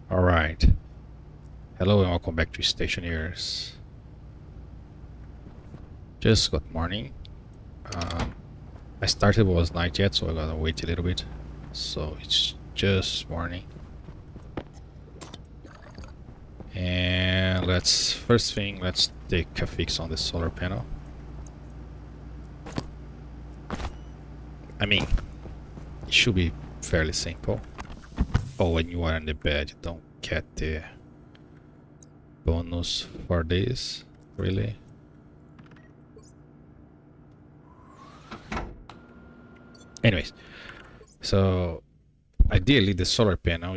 Alright. Hello and welcome back to Stationeers. Just got morning. I started, was night yet, so I gotta wait a little bit. So it's just morning. And first thing, let's take a fix on the solar panel. I mean, it should be fairly simple. Oh, when you are in the bed, you don't get the bonus for this, really. Anyways, so ideally the solar panel,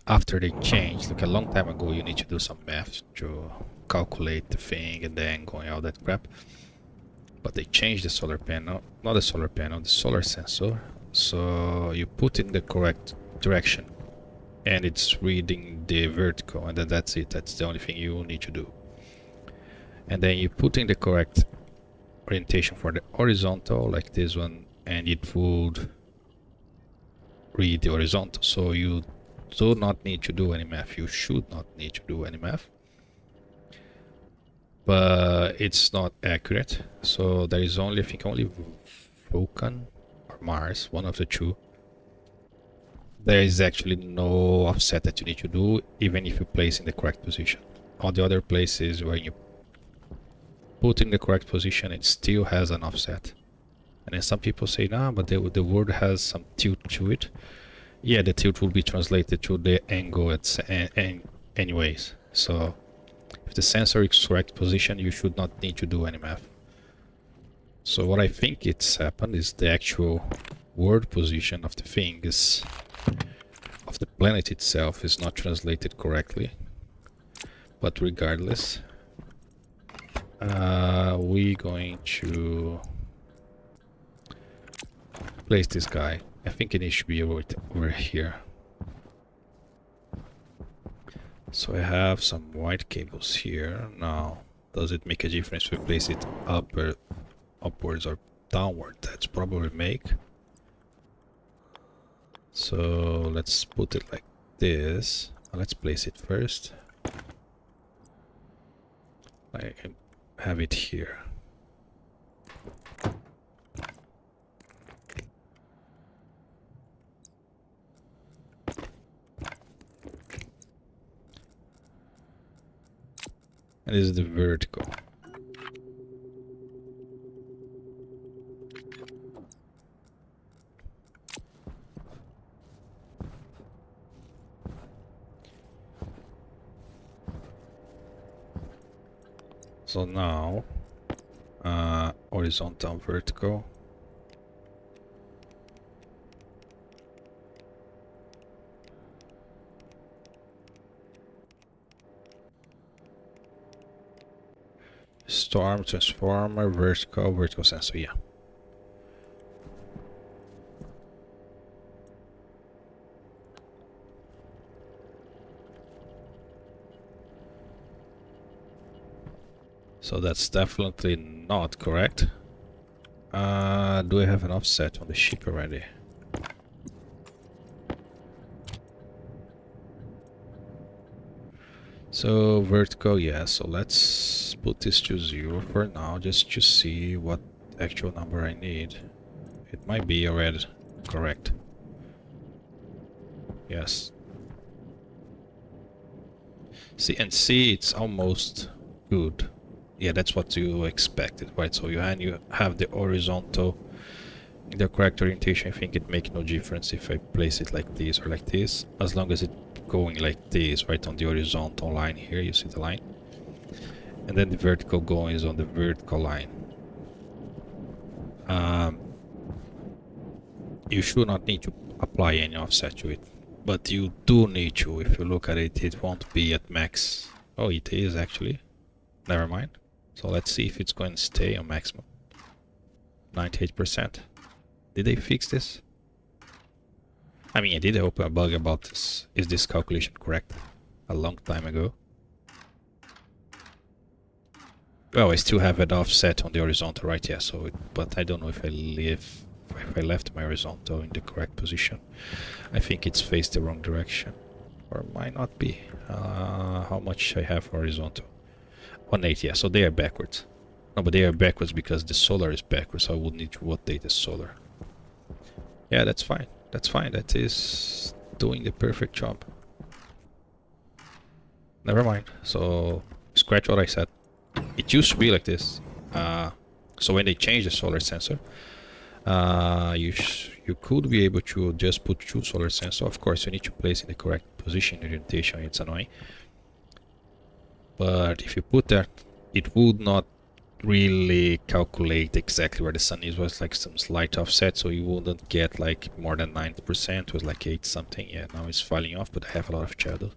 after they changed, like a long time ago, you need to do some math to calculate the thing and then going all that crap. But they changed the solar panel, not the solar panel, the solar sensor. So you put in the correct direction and it's reading the vertical, and then that's it. That's the only thing you need to do. And then you put in the correct orientation for the horizontal, like this one, and it would read the horizontal. So you do not need to do any math. You should not need to do any math. But it's not accurate. So there is only, I think, only Vulcan or Mars, one of the two. There is actually no offset that you need to do, even if you place in the correct position. All the other places where you put in the correct position, it still has an offset. And then some people say, nah, but the word has some tilt to it. Yeah, the tilt will be translated to the angle anyways. So if the sensor is correct position, you should not need to do any math. So what I think it's happened is the actual word position of the thing is, of the planet itself, is not translated correctly. But regardless, we're going to place this guy. I think it should be over here. So I have some white cables here. Now, does it make a difference if we place it upwards or downward? That's probably make. So let's put it like this. Let's place it first. I can have it here. And this is the vertical. So now, horizontal, vertical. Storm, transformer, vertical sensor, yeah. So that's definitely not correct. Do I have an offset on the ship already? So vertical, yeah, so let's put this to 0 for now, just to see what actual number I need. It might be already correct. Yes. See, it's almost good. Yeah, that's what you expected, right? So you have the horizontal in the correct orientation. I think it makes no difference if I place it like this or like this, as long as it's going like this, right on the horizontal line here. You see the line, and then the vertical going is on the vertical line. You should not need to apply any offset to it, but you do need to. If you look at it, it won't be at max. Oh, it is actually. Never mind. So let's see if it's going to stay on maximum. 98%. Did they fix this? I mean, I did open a bug about this. Is this calculation correct? A long time ago. Well, I still have it offset on the horizontal, right? Yeah. So, but I don't know if I left my horizontal in the correct position. I think it's faced the wrong direction. or might not be. How much I have horizontal? 180, yeah, so they are backwards. No, but they are backwards because the solar is backwards, so I would need to rotate the solar. Yeah, that's fine. That's fine. That is doing the perfect job. Never mind. So, scratch what I said. It used to be like this. So when they changed the solar sensor, you could be able to just put 2 solar sensors. Of course, you need to place in the correct position orientation. It's annoying. But if you put that, it would not really calculate exactly where the sun is. It was like some slight offset, so you wouldn't get like more than 90%. It was like 8 something. Yeah, now it's falling off, but I have a lot of shadows.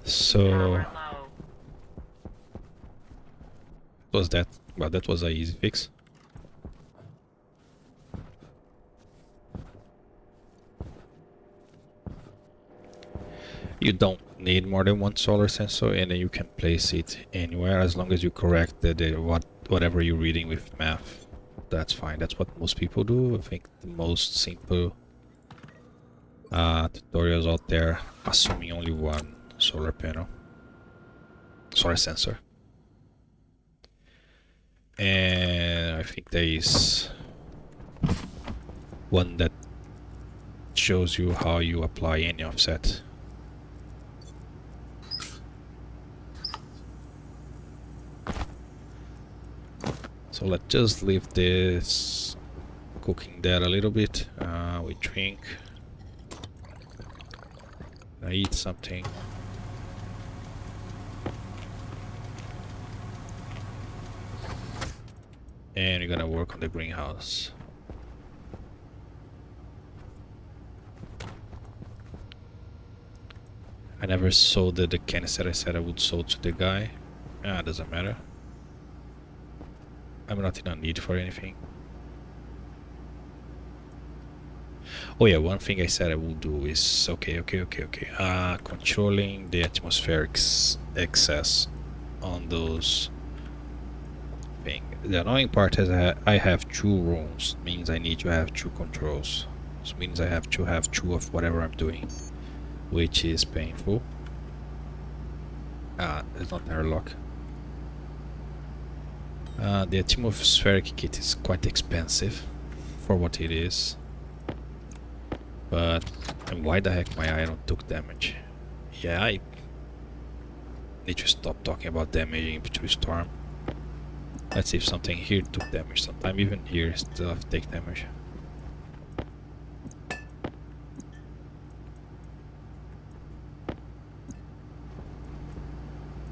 So was that? Well, that was an easy fix. You don't need more than 1 solar sensor, and then you can place it anywhere as long as you correct whatever you're reading with math. That's fine. That's what most people do. I think the most simple tutorials out there, assuming only 1 solar sensor. And I think there is one that shows you how you apply any offset. So let's just leave this cooking there a little bit. We drink. I eat something. And we're gonna work on the greenhouse. I never sold the canister I said I would sold to the guy. Doesn't matter. I'm not in a need for anything. Oh yeah, one thing I said I will do is okay. Controlling the atmospheric excess on those things. The annoying part is I have 2 rooms, means I need to have 2 controls. This means I have to have 2 of whatever I'm doing, which is painful. It's not airlock. The atmospheric kit is quite expensive for what it is. But and why the heck my iron took damage? Yeah, I need to stop talking about damaging in pt2 storm. Let's see if something here took damage. Sometime even here still take damage.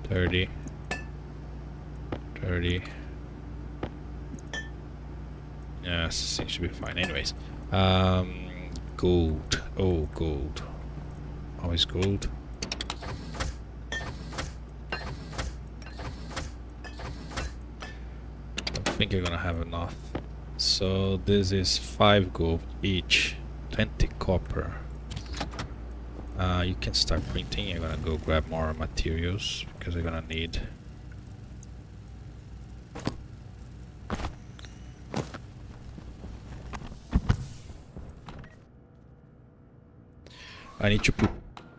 $30. Yeah, seems to be fine. Anyways, gold. Oh, gold. Always gold. I think you're gonna have enough. So this is 5 gold each, 20 copper. You can start printing. I'm gonna go grab more materials because I'm gonna need. I need to put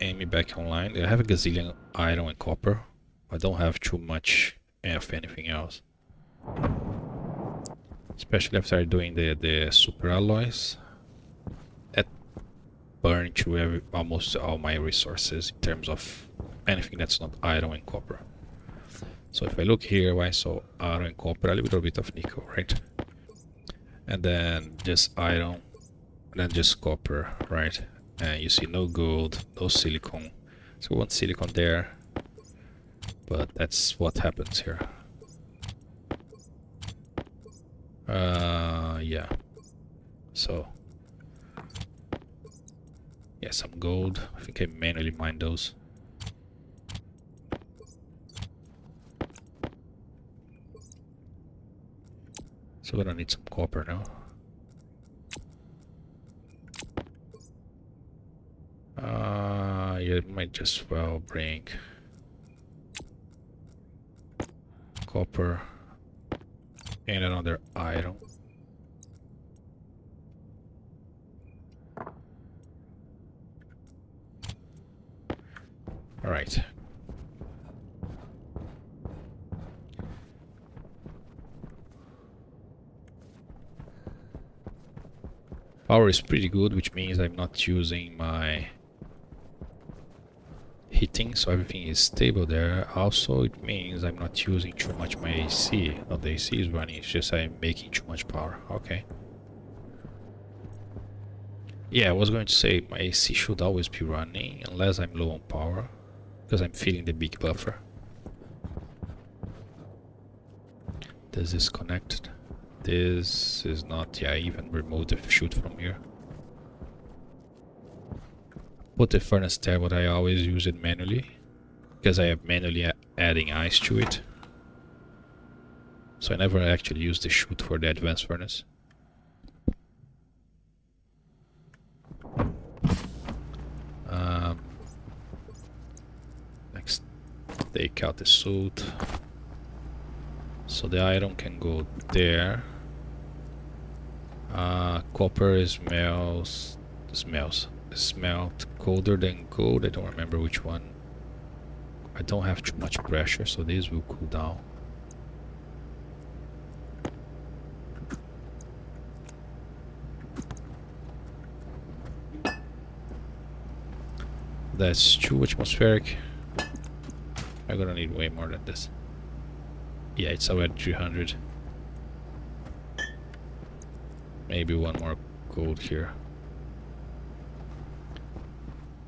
Amy back online. I have a gazillion iron and copper. I don't have too much of anything else. Especially after doing the super alloys. That burned through almost all my resources in terms of anything that's not iron and copper. So if I look here, why so iron and copper, a little bit of nickel, right? And then just iron, then just copper, right? And you see no gold, no silicon. So we want silicon there, but that's what happens here. Yeah. So yeah, some gold. I think I manually mine those. So we're gonna need some copper now. You might just well bring copper and another iron. Alright. Power is pretty good, which means I'm not using my heating, so everything is stable there. Also, it means I'm not using too much my AC. Not the AC is running, it's just I'm making too much power. Okay. Yeah, I was going to say my AC should always be running unless I'm low on power, because I'm feeling the big buffer. This is connected. This is not. Yeah, I even removed the chute from here. Put the furnace there, but I always use it manually because I am manually adding ice to it. So I never actually use the chute for the advanced furnace. Next, take out the suit. So the iron can go there. Copper smelt colder than gold. I don't remember which one. I don't have too much pressure, so this will cool down. That's too atmospheric. I'm gonna need way more than this. Yeah, it's already 300. Maybe one more gold here.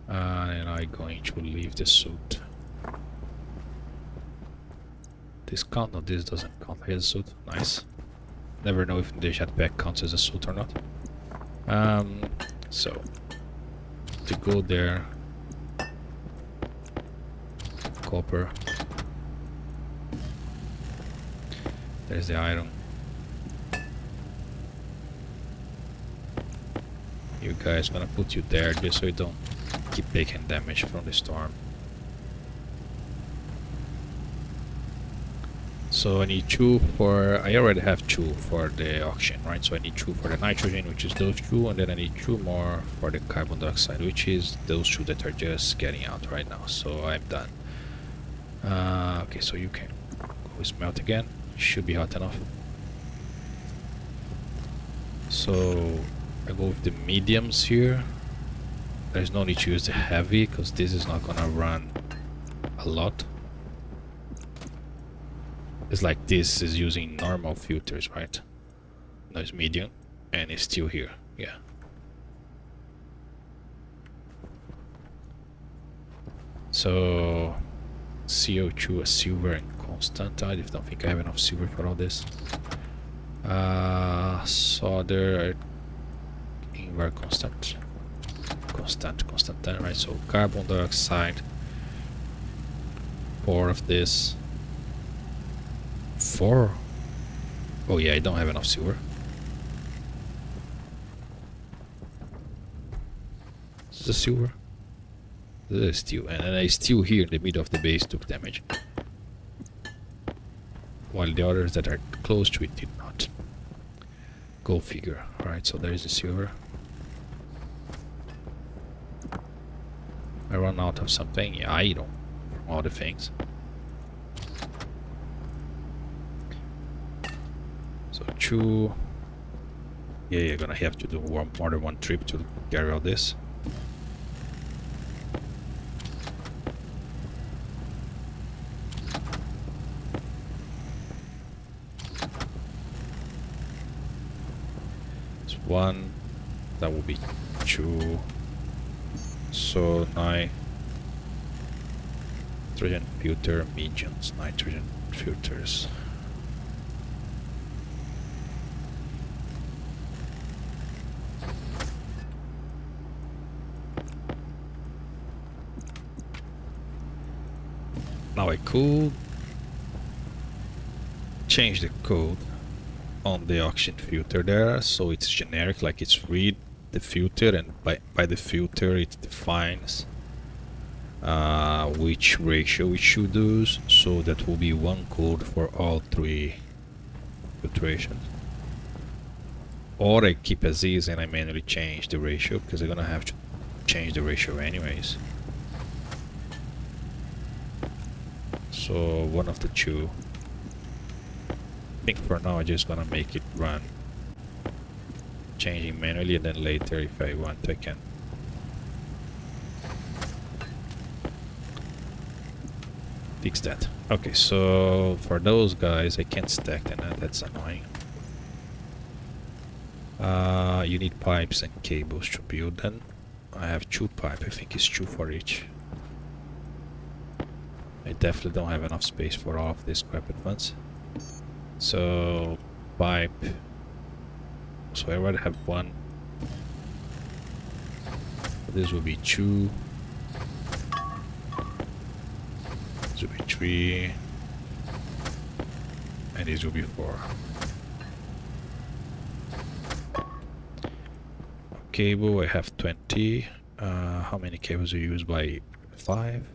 And I'm going to leave the suit. This count? No, this doesn't count as a suit. Nice. Never know if the jetpack counts as a suit or not. So to go there, copper. There's the iron. You guys, gonna put you there just so you don't keep taking damage from the storm. So I need 2 for... I already have 2 for the auction, right? So I need 2 for the nitrogen, which is those 2, and then I need 2 more for the carbon dioxide, which is those 2 that are just getting out right now. So I'm done. Okay, so you can go smelt again. Should be hot enough. So I go with the mediums here. There's no need to use the heavy because this is not gonna run a lot. It's like this is using normal filters, right? No, it's medium and it's still here. Yeah. So CO2, a silver and constant. I don't think I have enough silver for all this. Solder inward constant, right? So carbon dioxide, 4 of this. 4? Oh yeah, I don't have enough silver. This is a silver. This is steel, and then I steel here in the middle of the base took damage, while the others that are close to it did not. Go figure. Alright, so there is the silver. I run out of something. Yeah, iron from all the things. So 2. Yeah, you're gonna have to do more than one trip to carry all this. It's 1. That will be 2. So nitrogen filter mediums, nitrogen filters. Now I could change the code on the auction filter there, so it's generic, like it's read the filter, and by the filter it defines which ratio we should use, so that will be one code for all 3 filtrations. Or I keep as is and I manually change the ratio, because I'm gonna have to change the ratio anyways. So one of the two. I think for now I'm just gonna make it run, changing manually, and then later if I want I can. Fix that. Okay, so for those guys I can't stack them, and that's annoying. You need pipes and cables to build them. I have 2 pipes, I think it's 2 for each. I definitely don't have enough space for all of these scrap at once. So, pipe. So I already have 1. This will be 2. This will be 3. And this will be 4. Cable, I have 20. How many cables are used by 5?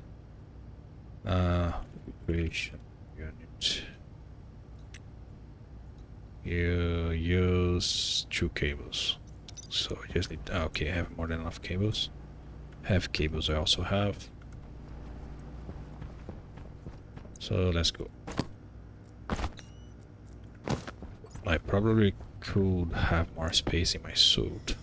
Creation unit. You use 2 cables. So I just need. Okay, I have more than enough cables. Have cables, I also have. So let's go. I probably could have more space in my suit.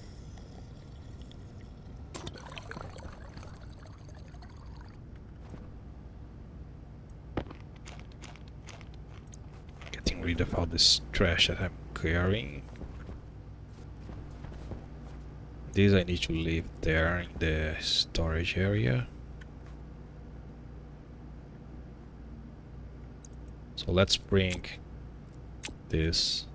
Getting rid of all this trash that I'm carrying. This I need to leave there in the storage area. So let's bring this,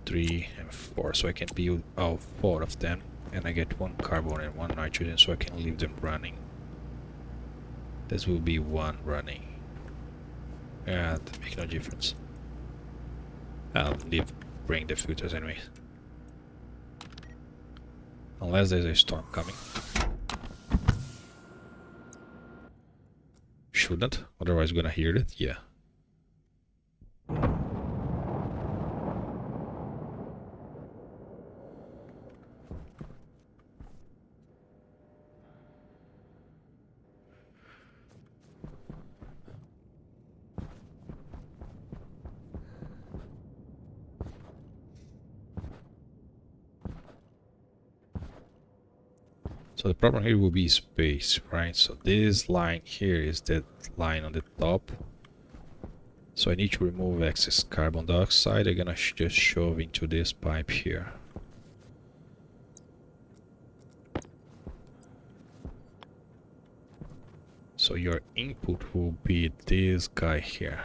3 and 4, so I can build all 4 of them, and I get 1 carbon and 1 nitrogen, so I can leave them running. This will be 1 running. Yeah, that makes no difference. I'll bring the filters anyway. Unless there's a storm coming. Shouldn't, otherwise we're gonna hear it, yeah. So the problem here will be space, right? So this line here is that line on the top. So I need to remove excess carbon dioxide. I'm gonna just shove into this pipe here. So your input will be this guy here.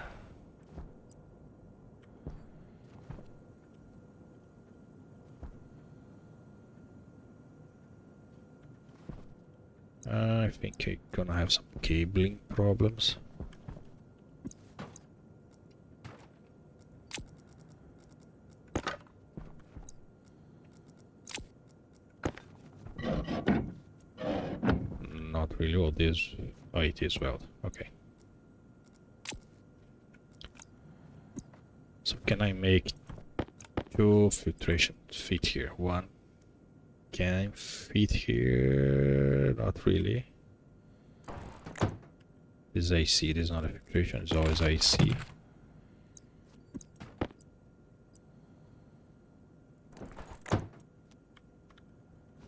I think I'm gonna have some cabling problems. Not really. Oh, this. Oh, it is well. Okay. So can I make 2 filtration fit here? 1 can fit here. Not really. This is AC. This is not a filtration. It's always AC.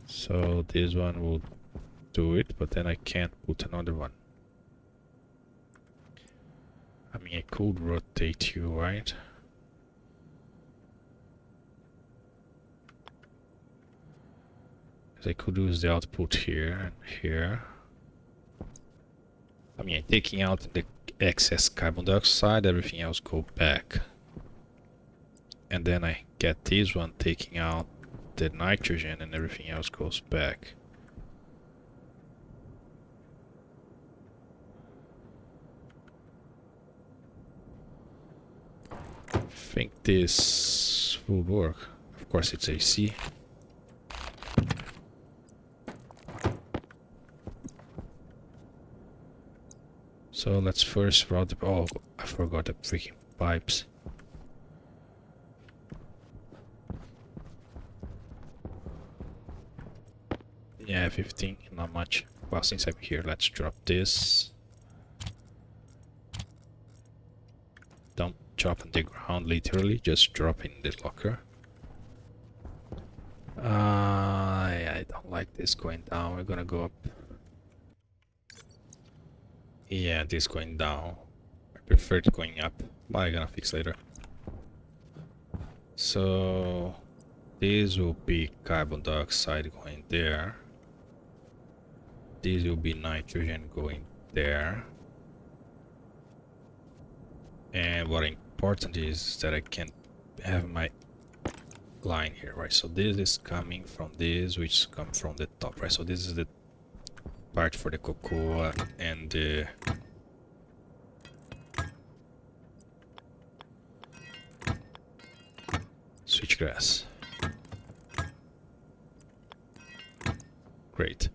So this one will do it, but then I can't put another one. I mean, I could rotate you, right? Because I could use the output here and here. I mean, taking out the excess carbon dioxide, everything else go back. And then I get this one taking out the nitrogen and everything else goes back. I think this will work. Of course it's AC. So let's first route the... Oh, I forgot the freaking pipes. Yeah, 15, not much. Well, since I'm here, let's drop this. Don't drop on the ground, literally, just drop in the locker. I don't like this going down. We're gonna go up. Yeah, this going down. I prefer it going up, but I'm gonna fix later. So this will be carbon dioxide going there. This will be nitrogen going there. And what important is that I can have my line here, right? So this is coming from this, which comes from the top, right? So this is the part for the cocoa and the switchgrass. Great.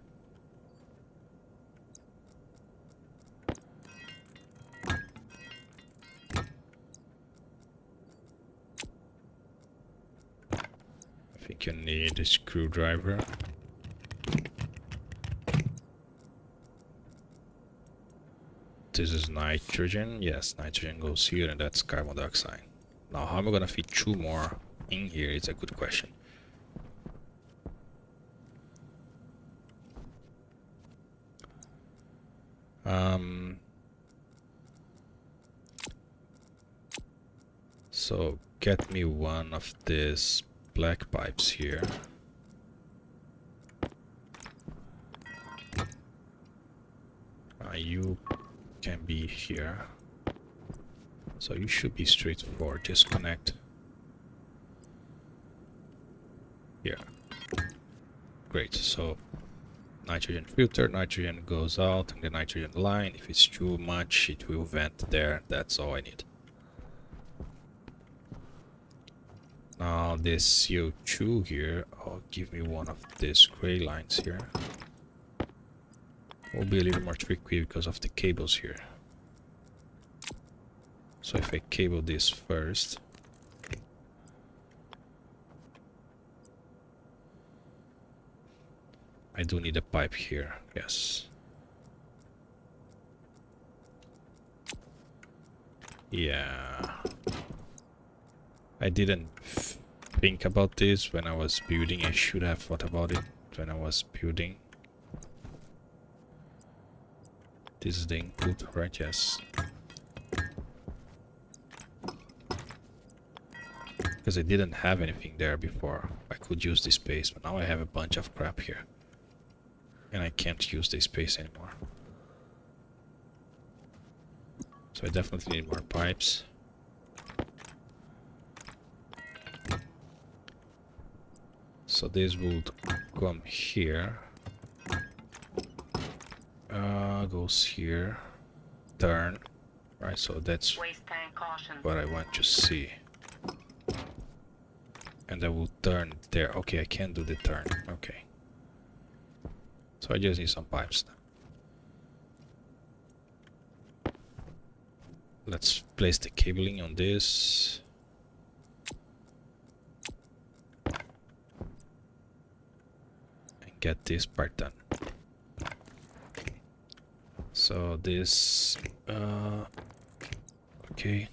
I think you need a screwdriver. This is nitrogen. Yes, nitrogen goes here, and that's carbon dioxide. Now, how am I gonna fit two more in here? It's a good question. So get me one of these black pipes here. You can be here. So you should be straightforward. Just connect here. Great. So nitrogen filter, nitrogen goes out in the nitrogen line. If it's too much, it will vent there. That's all I need. Now this CO2 here, I'll give me one of these gray lines here. Will be a little more tricky because of the cables here. So if I cable this first, I do need a pipe here, yes. Yeah. I didn't think about this when I was building. I should have thought about it when I was building. This is the input, right? Yes. Because I didn't have anything there before. I could use this space, but now I have a bunch of crap here. And I can't use this space anymore. So I definitely need more pipes. So this would come here. Goes here. Turn. Right, so that's what I want to see. And I will turn there. Okay, I can do the turn. Okay. So I just need some pipes now. Let's place the cabling on this. And get this part done. So this... okay.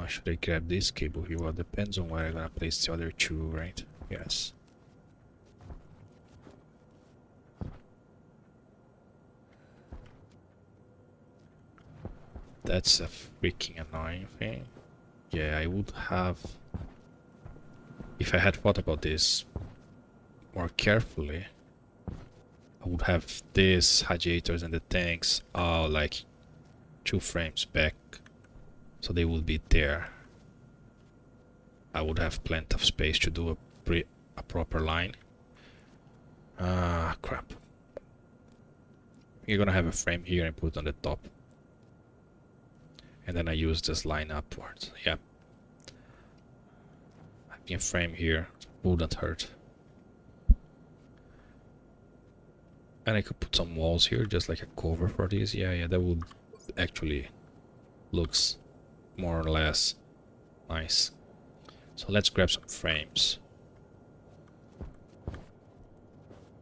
Should I grab this cable here? Well, depends on where I'm gonna place the other two, right? Yes. That's a freaking annoying thing. Yeah, I would have... if I had thought about this more carefully, I would have these radiators and the tanks all like 2 frames back. So they would be there. I would have plenty of space to do a proper line. Crap. You're gonna have a frame here and put on the top. And then I use this line upwards. Yeah. Having a frame here wouldn't hurt. And I could put some walls here, just like a cover for this. Yeah, that would actually looks more or less nice. So let's grab some frames.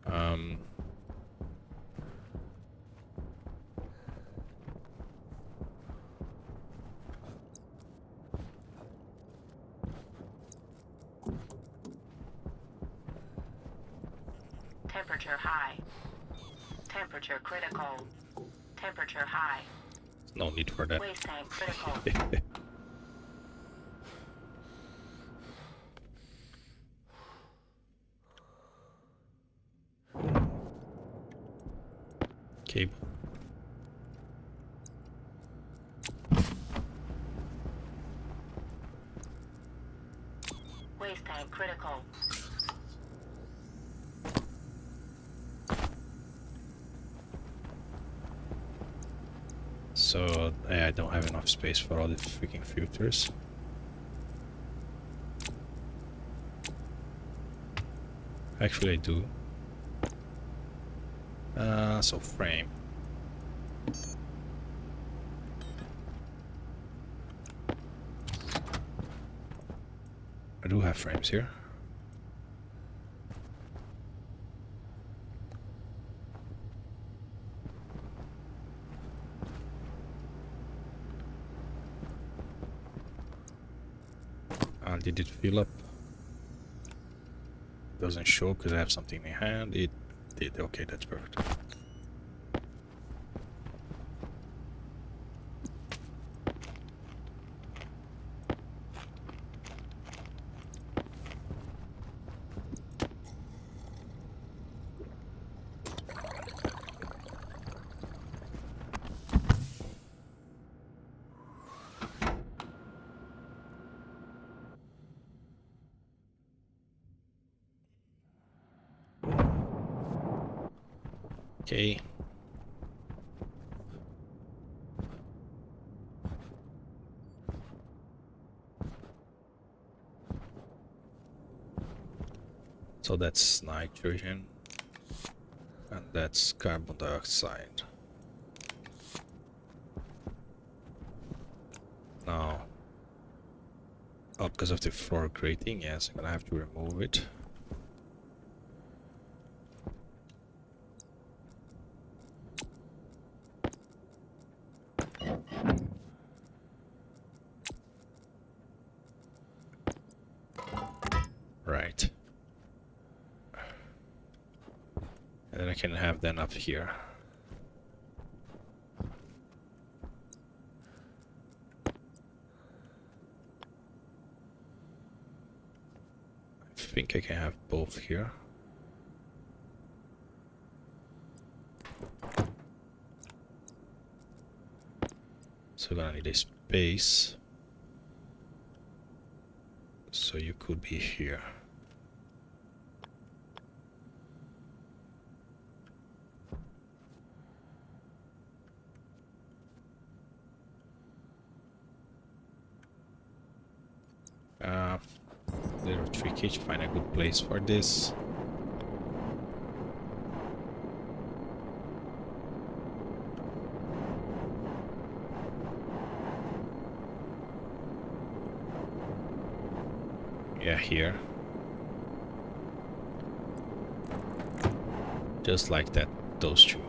Um, Temperature high. Temperature critical. Temperature high. no need for that. Waste tank critical. Cable. Waste tank critical. So I don't have enough space for all the freaking filters. Actually, I do. So frame. I do have frames here. Did it fill up? Doesn't show because I have something in hand. It did. Okay, that's perfect. Okay. So that's nitrogen, and that's carbon dioxide. Now, oh, because of the floor grating, yes, I'm gonna have to remove it. Right. And then I can have them up here. I think I can have both here. So we're gonna need a space. So you could be here. Little tricky to find a good place for this. Yeah, here. Just like that, those two.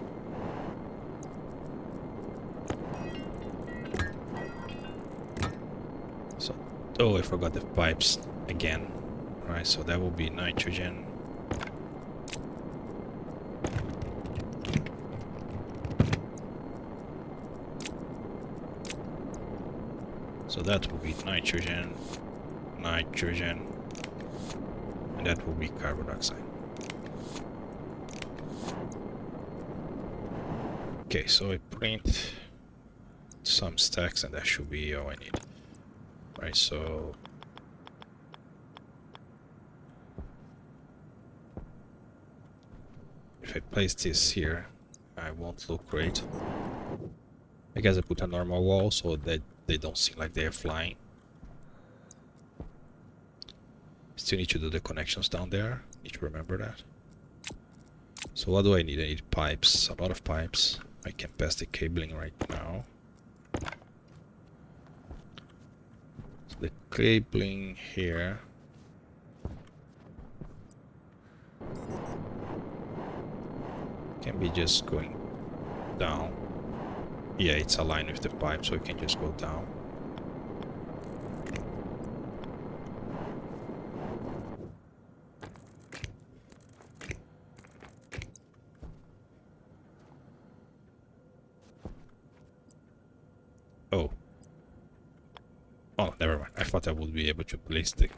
So, oh, I forgot the pipes again. Right, so that will be nitrogen. So that will be nitrogen, nitrogen, and that will be carbon dioxide. Okay, so I print some stacks and that should be all I need. Right, so if I place this here, I won't look great. I guess I put a normal wall so that they don't seem like they're flying. Still need to do the connections down there. Need to remember that. So what do I need? I need pipes, a lot of pipes. I can pass the cabling right now. So the cabling here. can be just going down. Yeah, it's aligned with the pipe, so you can just go down. Oh. Oh, never mind. I thought I would be able to place the...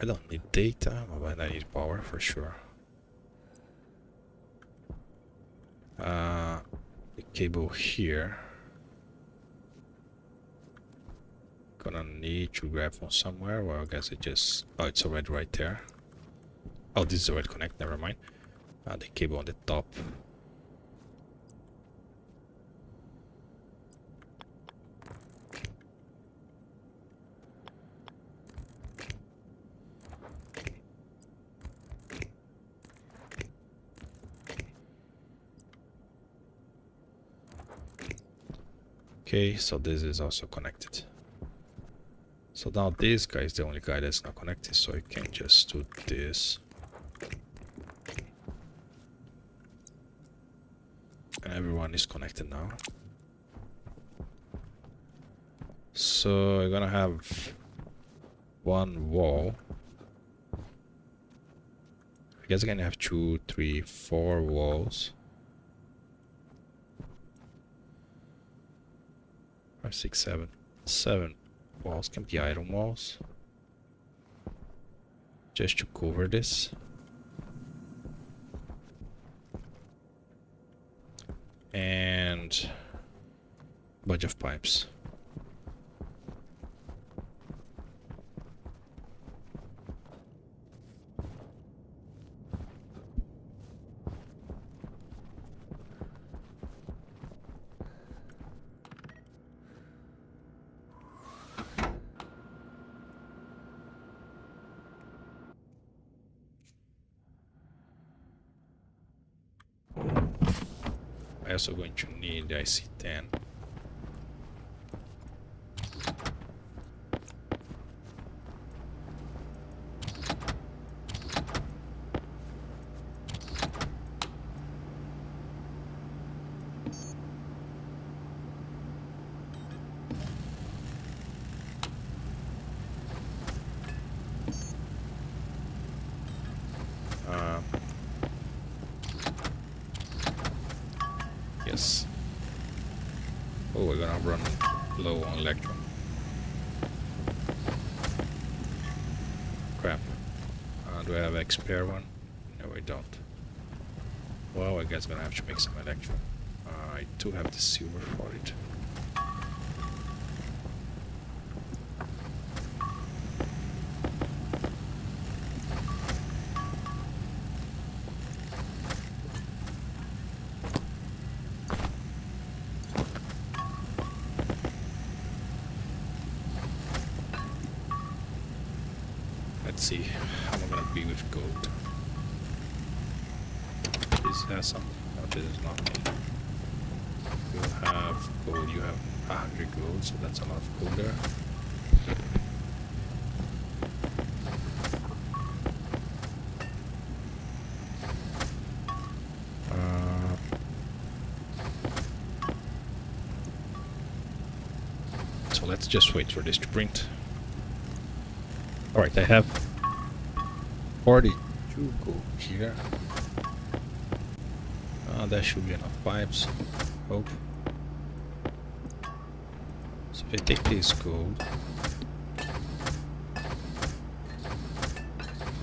I don't need data, but I need power for sure. The cable here. Gonna need to grab from somewhere. Well, I guess it just... Oh, it's already right there. Oh, this is already connected. Never mind. The cable on the top. Okay, so this is also connected. So now this guy is the only guy that's not connected, so you can just do this. And everyone is connected now. So you're gonna have one wall. I guess you're gonna have 2, 3, 4 walls. 5, 6, 7. 7 walls can be iron walls. Just to cover this. And a bunch of pipes. I'm also going to need the IC10. Yes. Oh, we're gonna run low on electron. Crap. Do I have a spare one? No, I don't. Well, I guess I'm gonna have to make some electron. I do have the silver for it. Let's see how I'm gonna be with gold. This has something. No, this is nothing. You have gold. You have 100 gold, so that's a lot of gold there. So let's just wait for this to print. Alright, I have 42 gold here. That should be enough pipes. Hope. So if I take this gold,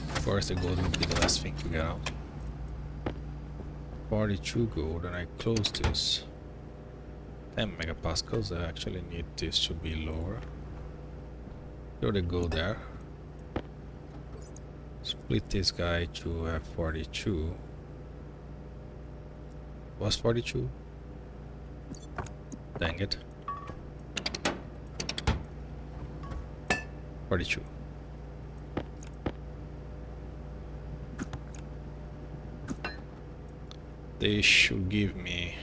of course the gold will be the last thing to get out. 42 gold, and I close this. 10 megapascals. I actually need this to be lower. Throw the gold there. Split this guy to have 42. Was 42? Dang it. 42. They should give me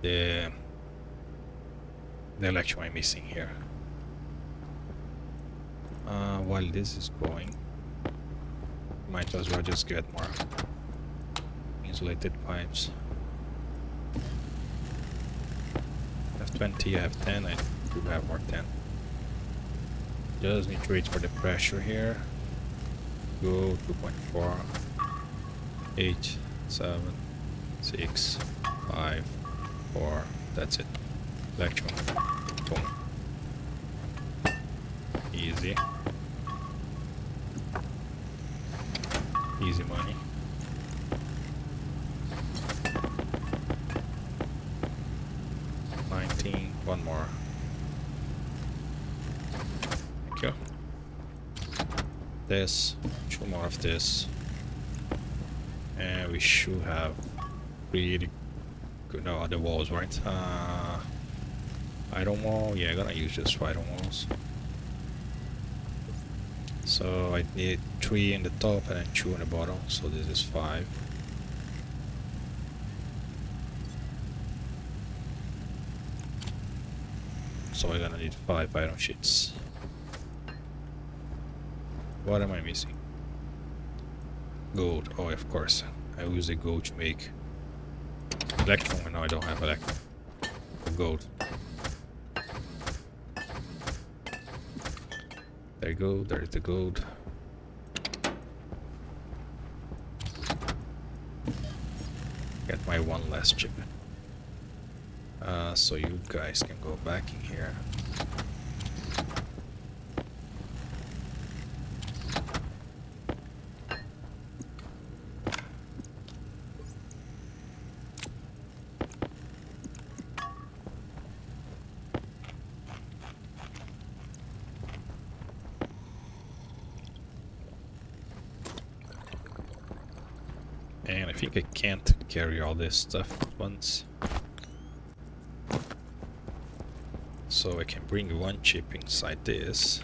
the electron I'm missing here. While this is going, might as well just get more insulated pipes. I have 20, I have 10, I do have more 10. Just need to wait for the pressure here. Go 2.4, 8, 7, 6, 5, 4, that's it. Electron. Boom. Easy. Easy money. One more. Thank you. This, 2 more of this. And we should have pretty good. No, other walls, right? Iron wall. Yeah, I'm gonna use just iron walls. So I need 3 in the top and then 2 in the bottom. So this is 5. So we're gonna need 5 iron sheets. What am I missing? Gold. Oh, of course. I use the gold to make electron, and now I don't have electron. Gold. There you go. There's the gold. Get my one last chip. So you guys can go back in here. And I think I can't carry all this stuff at once. So I can bring 1 chip inside this.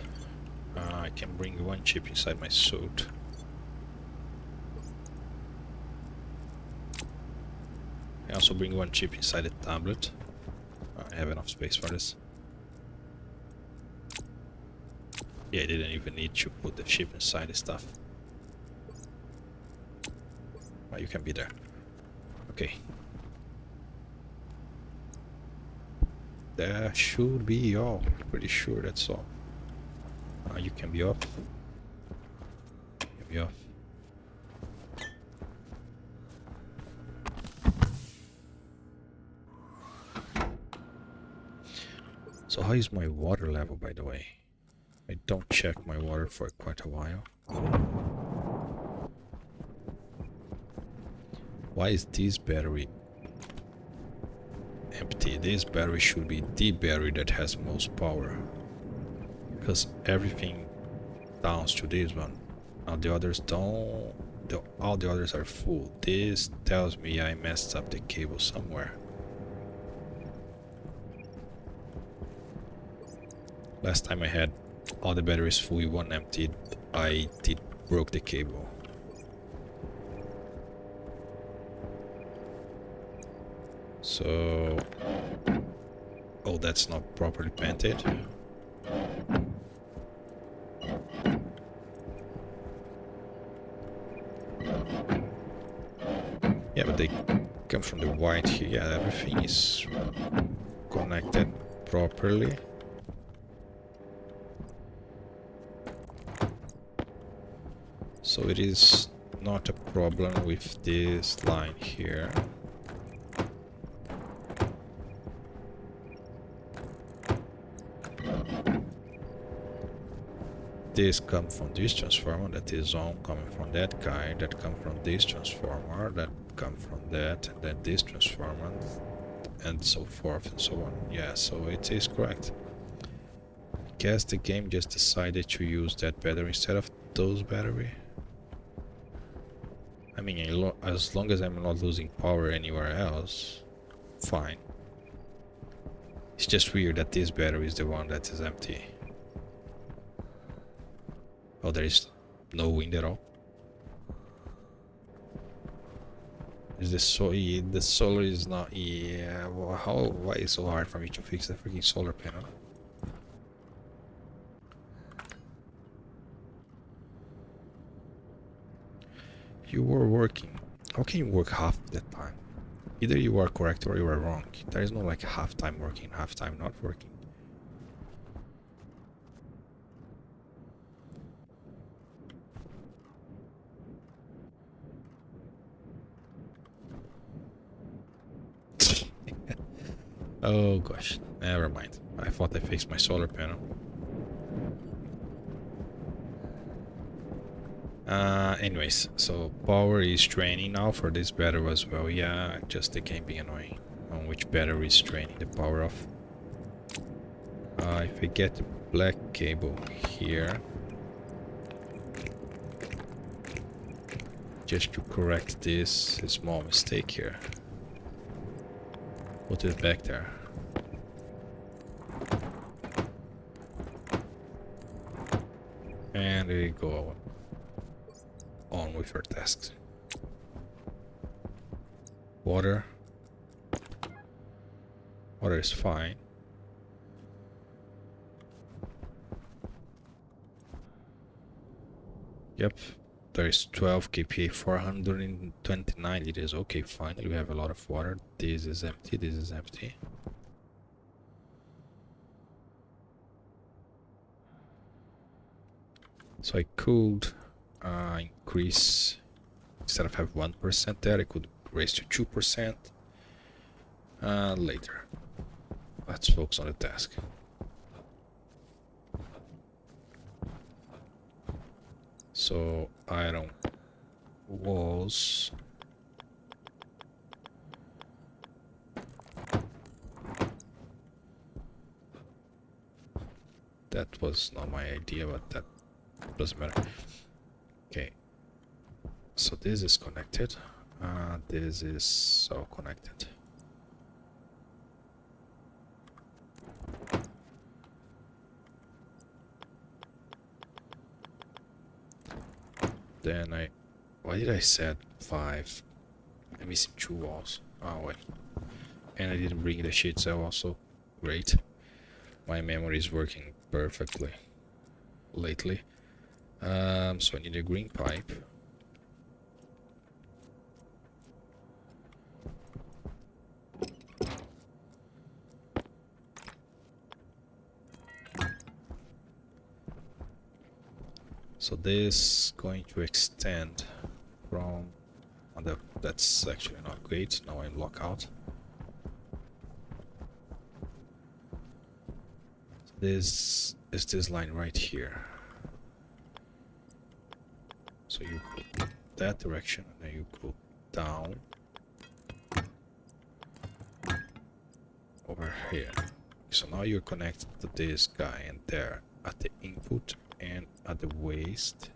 I can bring 1 chip inside my suit. I also bring 1 chip inside the tablet. I have enough space for this. Yeah, I didn't even need to put the chip inside the stuff. Oh, you can be there. Okay. That should be all. Pretty sure that's all. You can be off. You can be off. So how is my water level, by the way? I don't check my water for quite a while. Why is this battery empty? This battery should be the battery that has most power, because everything downs to this one. Now the others don't. All the others are full. This tells me I messed up the cable somewhere. Last time I had all the batteries full, one emptied, I broke the cable. So, oh, that's not properly painted. Yeah, but they come from the white here. Yeah, everything is connected properly. So it is not a problem with this line here. This comes from this transformer, that is on, coming from that guy, that comes from this transformer, that comes from that, and then this transformer, and so forth and so on. Yeah, so it is correct. Guess the game just decided to use that battery instead of those battery. I mean, as long as I'm not losing power anywhere else, fine. It's just weird that this battery is the one that is empty. Oh, there is no wind at all. Is the solar is not? Yeah. Well, why is it so hard for me to fix the freaking solar panel? You were working. How can you work half the time? Either you are correct or you are wrong. There is no like half time working, half time not working. Oh gosh, never mind. I thought I fixed my solar panel. Anyways, so power is draining now for this battery as well. Yeah, just the game being annoying on which battery is draining the power of. If I get the black cable here, just to correct this small mistake here, put it back there. And we go on with our tasks. Water. Water is fine. Yep, there is 12 kPa, 429 liters. Okay, finally we have a lot of water. This is empty, this is empty. So I could increase, instead of have 1% there, I could raise to 2% later. Let's focus on the task. So iron walls. That was not my idea, but that doesn't matter. Okay. So this is connected. This is all connected. Then why did I set 5? I'm missing 2 walls. Oh wait. And I didn't bring the sheet cell also. Great. My memory is working perfectly lately. So I need a green pipe. So this going to extend from that's actually not great. Now I'm lockout. So this is this line right here. So you go that direction and then you go down over here. So now you're connected to this guy and there at the input and at the waste.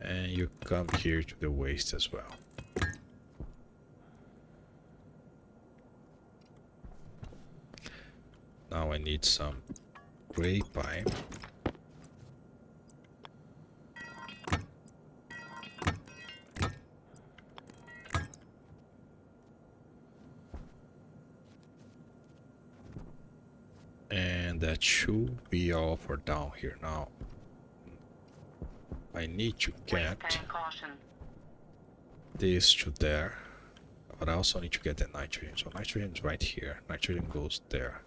And you come here to the waste as well. Now I need some gray pipe. And that should be all for down here. Now I need to get this to there, but I also need to get the nitrogen. So nitrogen is right here. Nitrogen goes there.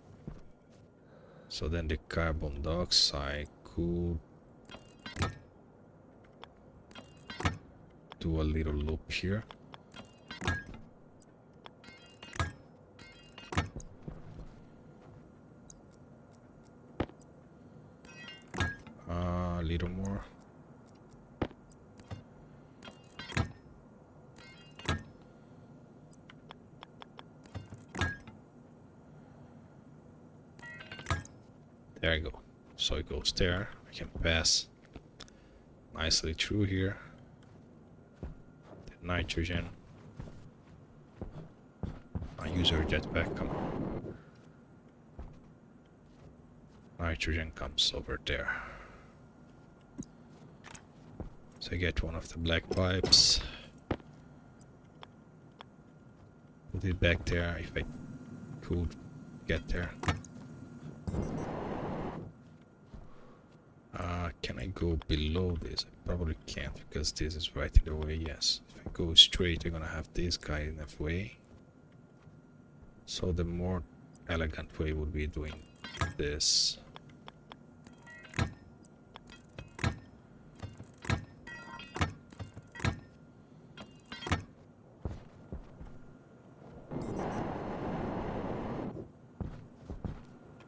So then the carbon dioxide could do a little loop here. A little more. There you go. So it goes there. I can pass nicely through here. The nitrogen. I use our jetpack. Come on. Nitrogen comes over there. So I get one of the black pipes. Put it back there if I could get there. Can I go below this? I probably can't because this is right in the way, yes. If I go straight, I'm gonna have this guy in the way. So the more elegant way would be doing this.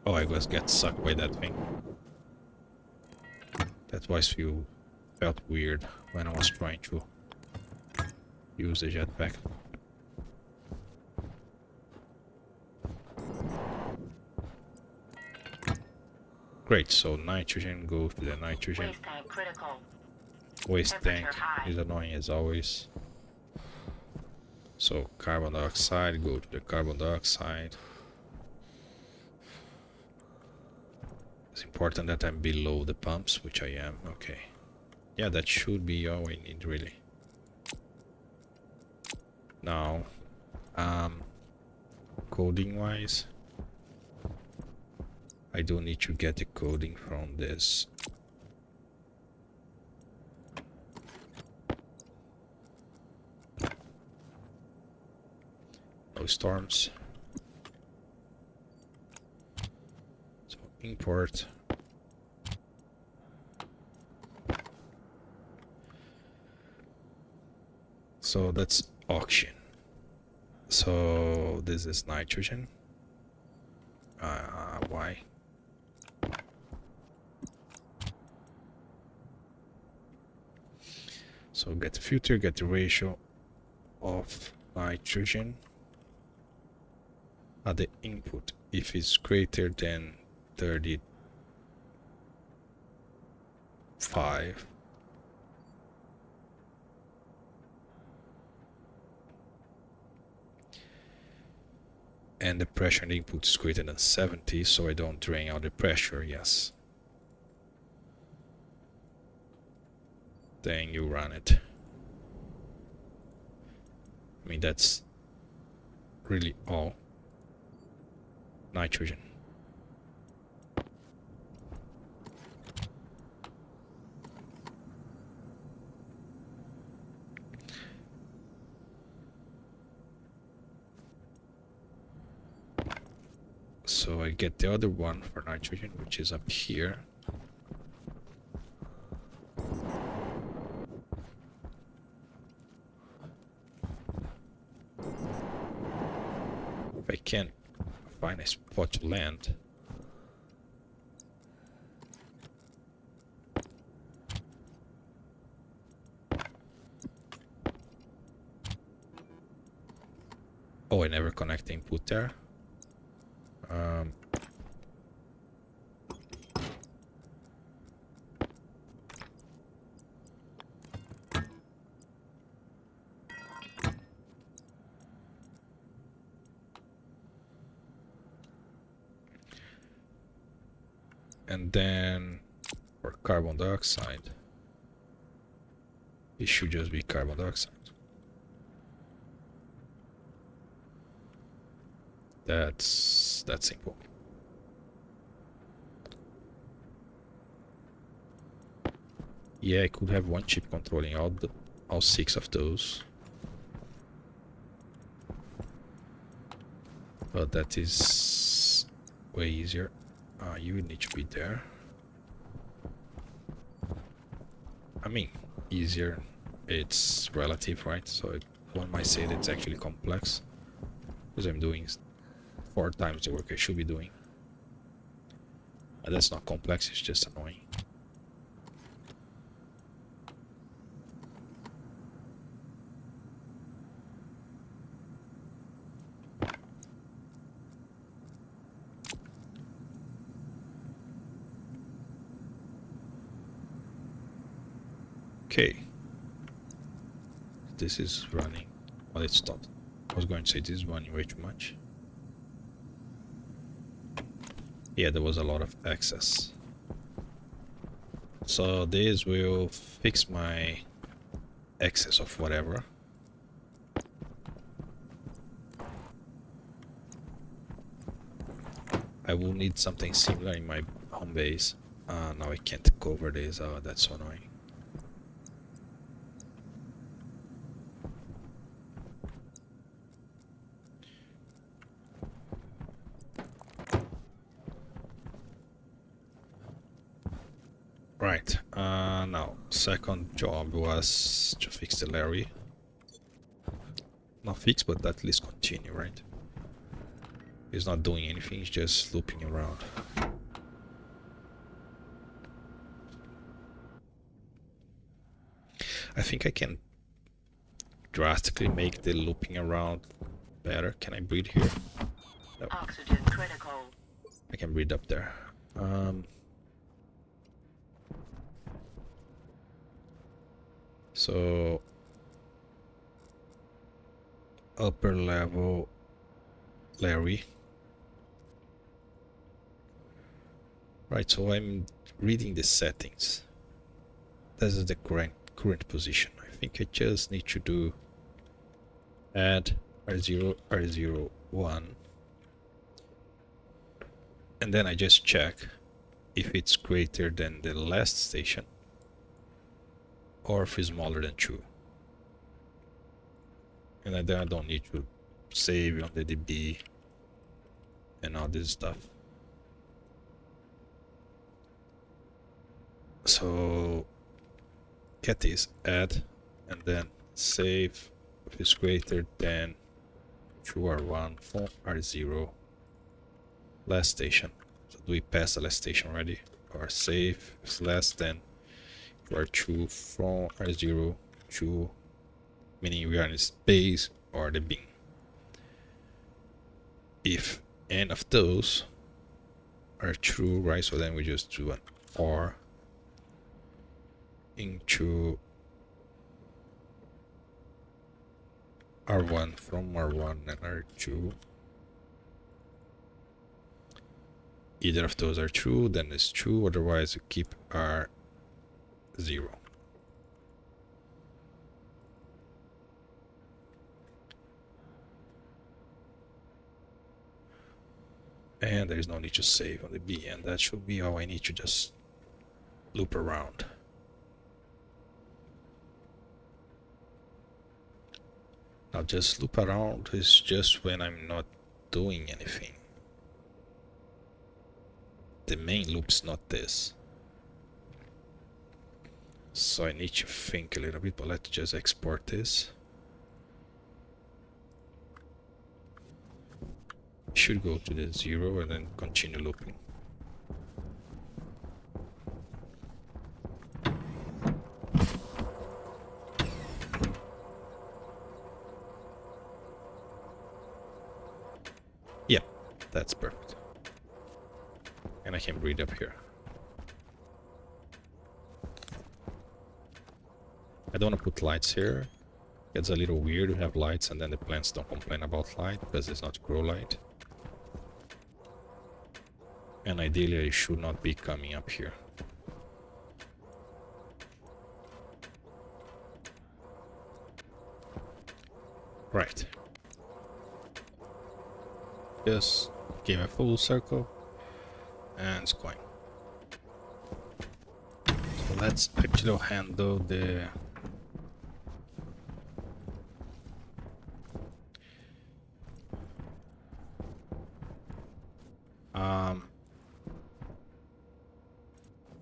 Oh, I was get sucked by that thing. That was felt weird when I was trying to use the jetpack. Great, so nitrogen goes to the nitrogen. Waste tank critical. Waste tank Temperature high. is annoying as always. So carbon dioxide, go to the carbon dioxide. It's important that I'm below the pumps, which I am. Okay. Yeah, that should be all we need really. Now, coding wise, I do need to get the coding from this. No storms. So import. So that's auction. So this is nitrogen. Why? So get the filter, get the ratio of nitrogen at the input. If it's greater than 35, and the pressure in the input is greater than 70, so I don't drain out the pressure, yes. Then you run it. I mean, that's really all nitrogen. So I get the other one for nitrogen, which is up here. If I can't find a spot to land, oh, I never connect the input there. And then for carbon dioxide, it should just be carbon dioxide. That's that simple. Yeah, I could have one chip controlling all 6 of those, but that is way easier. You would need to be there. I mean, easier, it's relative, right? So one might say that it's actually complex, because I'm doing 4 times the work I should be doing. And that's not complex, it's just annoying. Okay. This is running. Well, it stopped. I was going to say this is running way too much. Yeah, there was a lot of excess. So this will fix my excess of whatever. I will need something similar in my home base. Now I can't cover this. Oh, that's so annoying. Right, now, second job was to fix the larre. Not fix, but at least continue, right? He's not doing anything, he's just looping around. I think I can drastically make the looping around better. Can I breed here? No. Oxygen critical. I can breed up there. So upper level larre. Right, so I'm reading the settings. This is the current position. I think I just need to do add R0, R0, 1. And then I just check if it's greater than the last station or if it's smaller than 2. And then I don't need to save on the DB and all this stuff. So get this, add, and then save if it's greater than 2R1 from R0 last station. So do we pass the last station already? Or save if it's less than 2R2 from R0 to, meaning we are in space or the bin. If any of those are true, right? So then we just do an OR into R1 from R1 and R2. Either of those are true, then it's true, otherwise we keep R0. And there is no need to save on the B, and that should be all I need to just loop around. Now just loop around is just when I'm not doing anything. The main loop's not this. So I need to think a little bit, but let's just export this. Should go to the 0 and then continue looping. Yep, that's perfect. And I can breed up here. I don't want to put lights here. It's a little weird to have lights and then the plants don't complain about light because it's not grow light. And ideally I should not be coming up here. Right. Just give a full circle and it's going. So let's actually handle the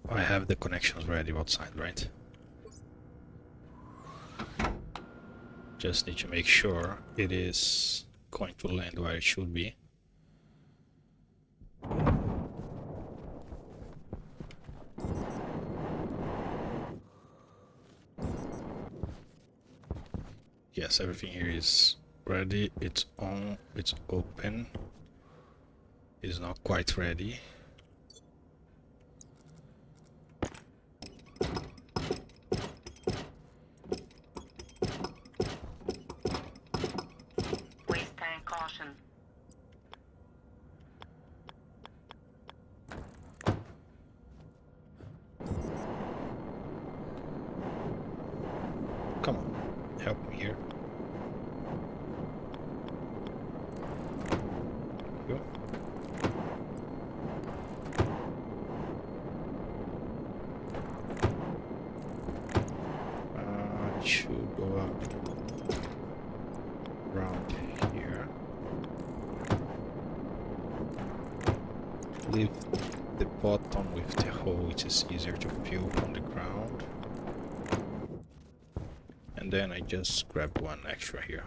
I have the connections ready outside, right? Just need to make sure it is going to land where it should be. Yes, everything here is ready, it's on, it's open. It's not quite ready. Waste tank caution. Come on, help me here. Go. around here. Leave the bottom with the hole, which is easier to fill from the ground. And then I just grab one extra here.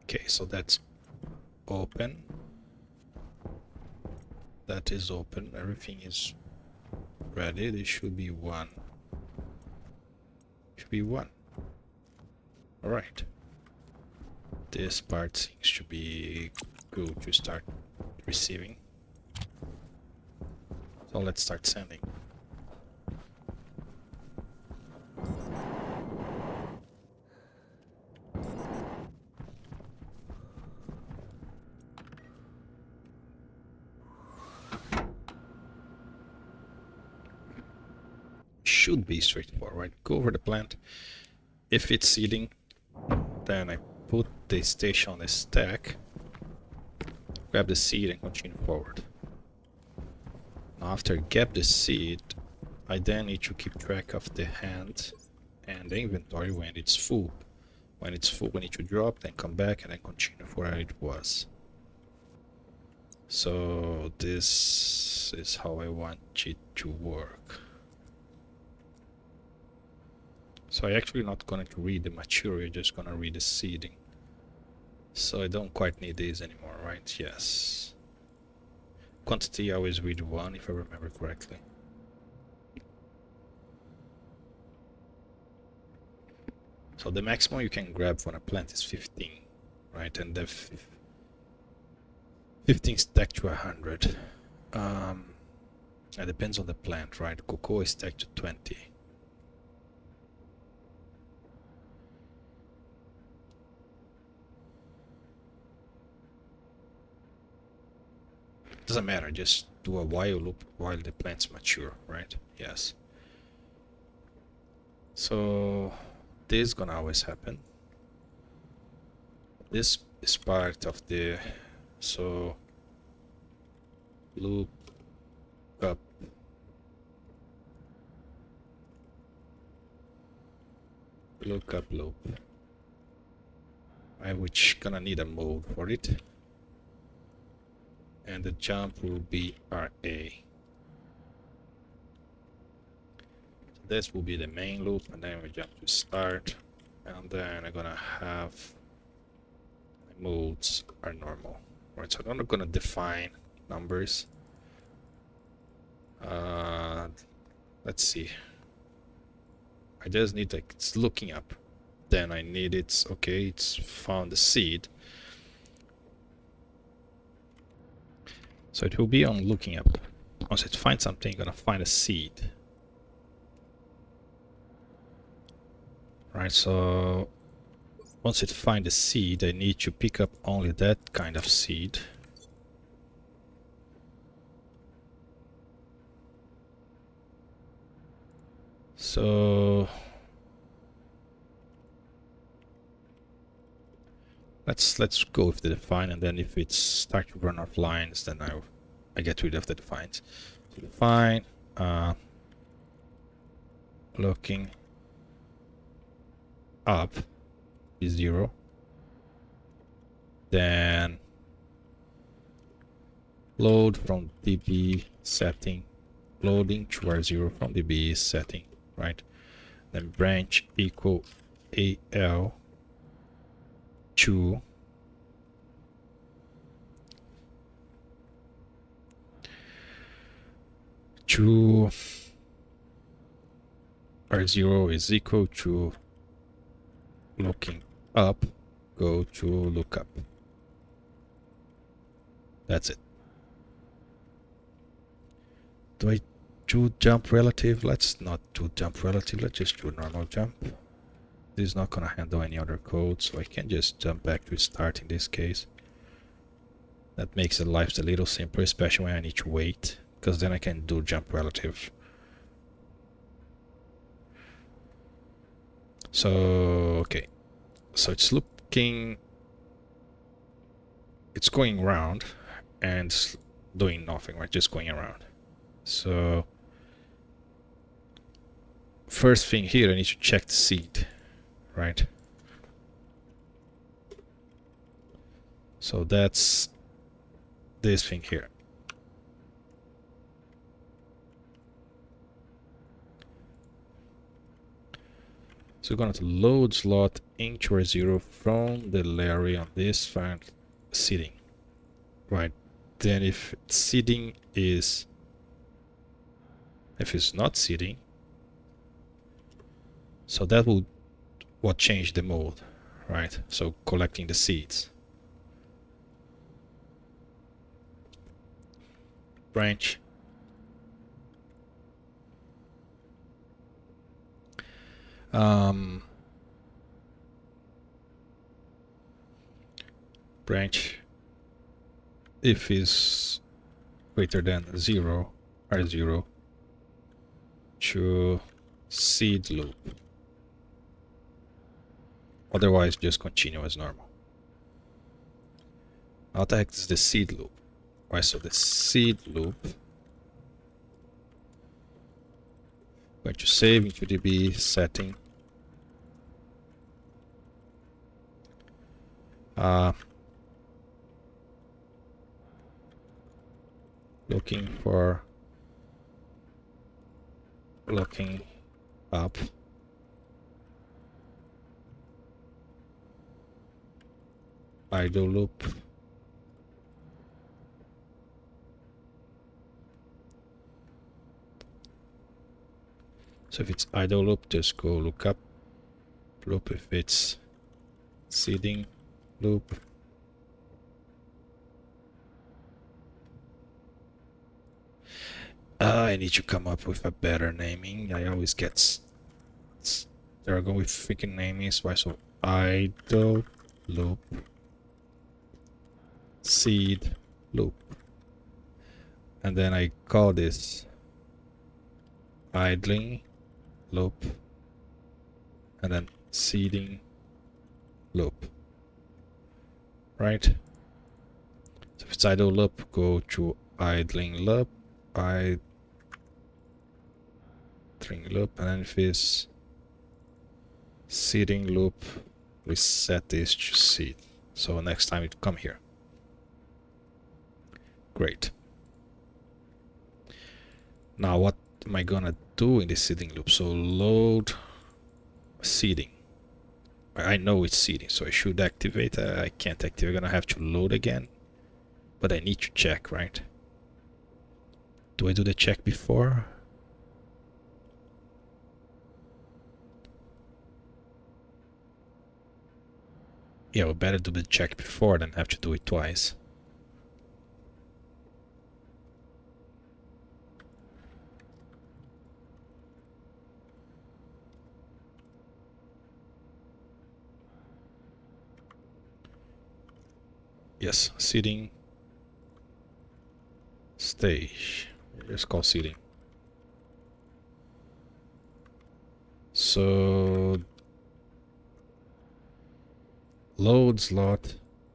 Okay, so that's open. That is open. Everything is ready. There should be one. Should be one. Alright. This part seems to be good to start receiving. So let's start sending. Should be straightforward. Go over the plant. If it's seeding, then I put the station on a stack, grab the seed and continue forward. Now after I get the seed, I then need to keep track of the hand and the inventory when it's full. When it's full, we need to drop, then come back and then continue for where it was. So this is how I want it to work. So I actually not going to read the material, just gonna read the seeding. So I don't quite need these anymore, right? Yes. Quantity I always read 1 if I remember correctly. So the maximum you can grab from a plant is 15, right? And the 15 stacked to 100. It depends on the plant, right? Cocoa is stacked to 20. Doesn't matter, just do a while loop while the plants mature, right? Yes. So this is gonna always happen. This is part of the loop up loop, which gonna need a mode for it. And the jump will be RA. So this will be the main loop, and then we jump to start, and then I'm gonna have my modes are normal. Right, so I'm not gonna define numbers. Let's see. I just need like it's looking up. Then I need it's okay. It's found the seed. So it will be on looking up. Once it finds something, gonna find a seed. Right, so once it finds a seed, I need to pick up only that kind of seed. So let's go with the define, and then if it starts to run off lines, then I get rid of the defines. So define looking up is 0. Then load from DB setting, loading to R0 from DB setting, right? Then branch equal AL to R0 is equal to looking up, go to lookup. That's it. Do I do jump relative? Let's not do jump relative, let's just do normal jump. This is not gonna handle any other code, so I can just jump back to start in this case. That makes the life a little simpler, especially when I need to wait, because then I can do jump relative. So, okay. So it's looking... It's going around and doing nothing, right? Just going around. So, first thing here, I need to check the seed, right? So that's this thing here. So we're going to load slot into our 0 from the larre on this front seeding, right? Then if seeding is, if it's not seeding, so that will what change the mode, right? So collecting the seeds. Branch. Branch if is greater than 0 or 0 to seed loop. Otherwise, just continue as normal. Now that is the seed loop. Right, so the seed loop, going to save into DB setting. Looking for looking up. Idle loop. So if it's idle loop, just go look up loop. If it's seeding loop, I need to come up with a better naming. I always get there I go with freaking namings. Why? So idle loop, seed loop, and then I call this idling loop, and then seeding loop, right? So if it's idle loop, go to idling loop, idling loop, and then if it's seeding loop, we set this to seed. So next time it come here. Great. Now what am I gonna do in the seeding loop? So load seeding. I know it's seeding, so I should activate. I can't activate. I'm gonna have to load again, but I need to check, right? Do I do the check before? Yeah, we better do the check before than have to do it twice. Yes, seeding stage. Let's call seeding. So load slot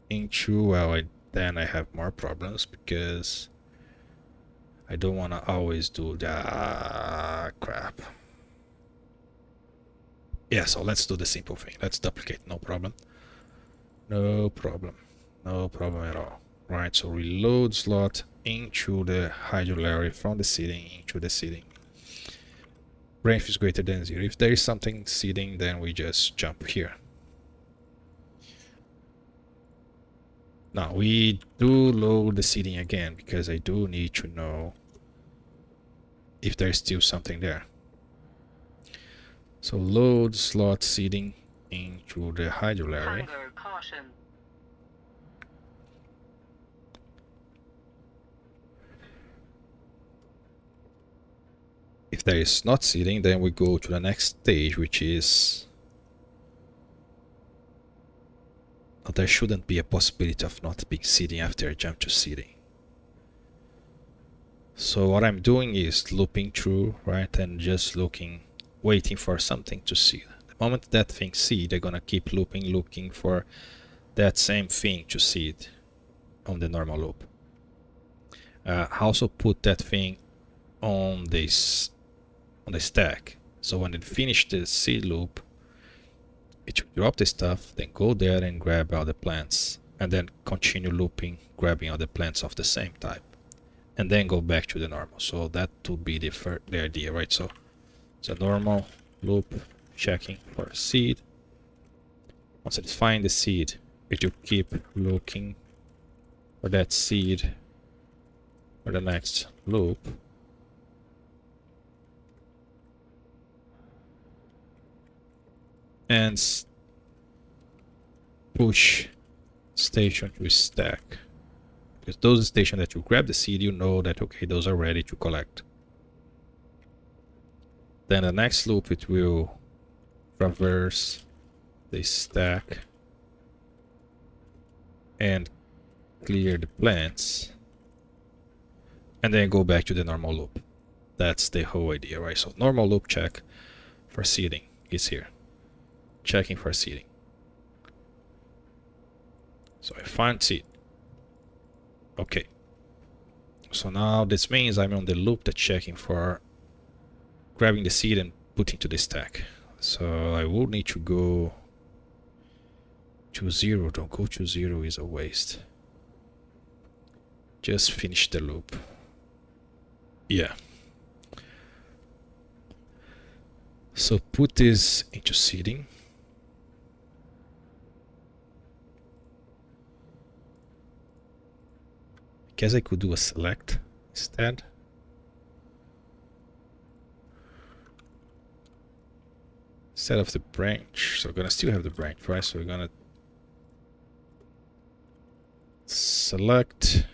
into, well, then I have more problems because I don't want to always do that crap. Yeah, so let's do the simple thing. Let's duplicate, no problem. No problem. No problem at all. Right, so reload slot into the larre from the seeding into the seeding. Range is greater than 0. If there is something seeding, then we just jump here. Now we do load the seeding again because I do need to know if there's still something there. So load slot seeding into the larre. Hunger caution. If there is not seeding, then we go to the next stage, which is... there shouldn't be a possibility of not being seeding after I jump to seeding. So what I'm doing is looping through, right, and just looking, waiting for something to seed. The moment that thing seed, they're gonna keep looping, looking for that same thing to seed on the normal loop. Also put that thing on this on the stack. So when it finishes the seed loop, it will drop the stuff, then go there and grab other plants, and then continue looping, grabbing other plants of the same type, and then go back to the normal. So that would be the idea, right? So it's a normal loop, checking for a seed. Once it finds the seed, it will keep looking for that seed for the next loop. And push station to stack. Because those stations that you grab the seed, you know that, okay, those are ready to collect. Then the next loop, it will traverse the stack and clear the plants, and then go back to the normal loop. That's the whole idea, right? So normal loop check for seeding is here. Checking for seeding. So I find seed. Okay. So now this means I'm on the loop that's checking for grabbing the seed and putting to the stack. So I will need to go to 0. Don't go to 0, is a waste. Just finish the loop. Yeah. So put this into seeding. Guess I could do a select instead. Instead of the branch, so we're gonna still have the branch, right? So we're gonna select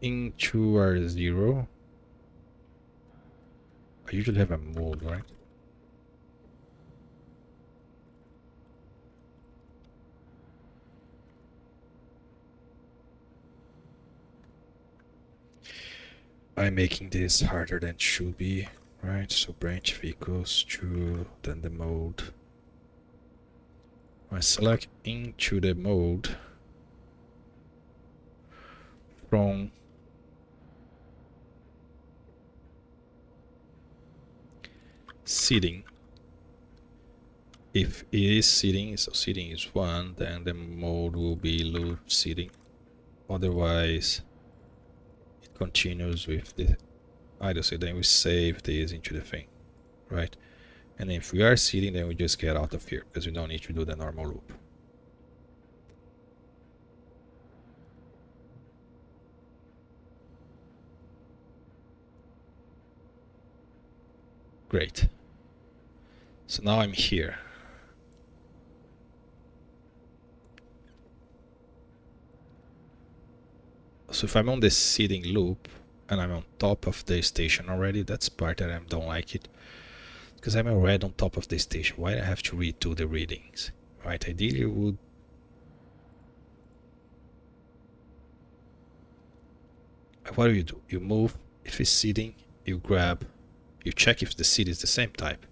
into our 0. I usually have a mold, right? I'm making this harder than it should be, right? So branch vehicles to then the mode. I select into the mode from seeding. If it is seeding, so seeding is 1, then the mode will be loop seeding. Otherwise, it continues with the idle seed. Then we save this into the thing, right? And if we are seeding, then we just get out of here because we don't need to do the normal loop. Great. So now I'm here. So if I'm on the seeding loop and I'm on top of the station already, that's part that I don't like it. Because I'm already on top of the station. Why do I have to redo the readings? Right? Ideally you would... What do? You move. If it's seeding, you grab. You check if the seed is the same type.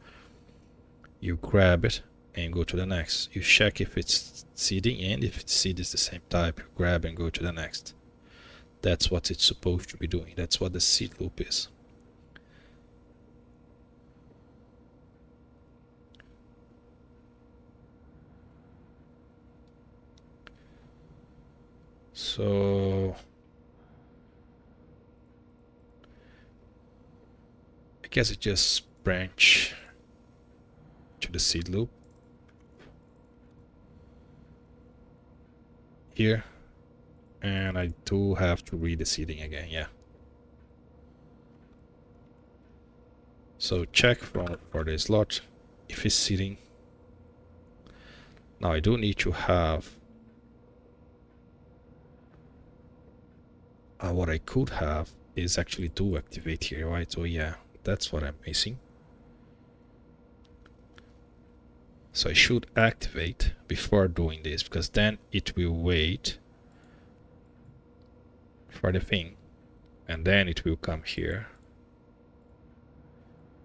You grab it and go to the next. You check if it's seeding, and if its seed is the same type, you grab and go to the next. That's what it's supposed to be doing. That's what the seed loop is. So I guess it just branch to the seed loop here, and I do have to read the seeding again. Yeah. So check for the slot if it's seeding. Now I do need to have what I could have is actually do activate here, right? So yeah, that's what I'm missing. So I should activate before doing this, because then it will wait for the thing, and then it will come here,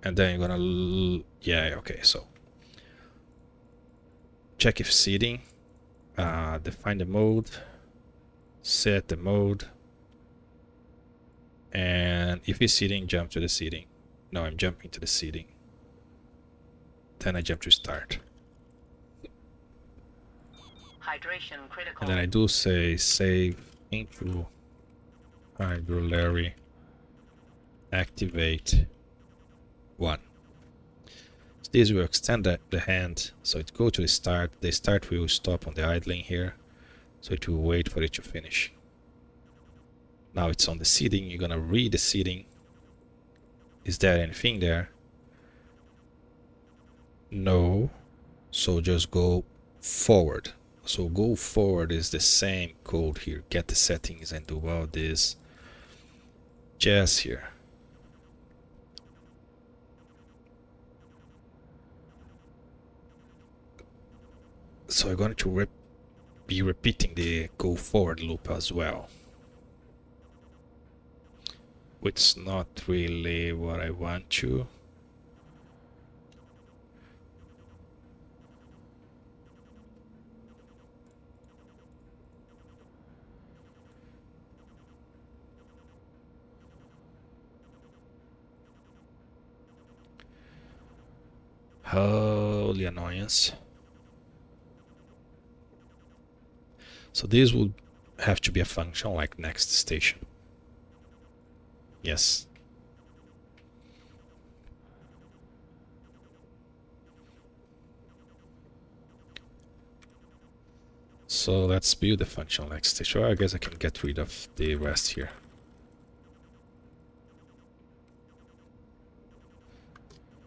and then you're gonna yeah, okay. So check if seeding, define the mode, set the mode, and if it's seeding, jump to the seeding. No, I'm jumping to the seeding. Then I jump to start. Hydration critical. And then I do say save into larre activate 1. So this will extend the hand, so it go to the start. The start will stop on the idling here, so it will wait for it to finish. Now it's on the seeding. You're gonna read the seeding. Is there anything there? No. So just go forward. So go forward is the same code here. Get the settings and do all this jazz here. So I'm going to be repeating the go forward loop as well, which is not really what I want to. Holy annoyance. So this would have to be a function like next station. Yes. So let's build a function next station. I guess I can get rid of the rest here.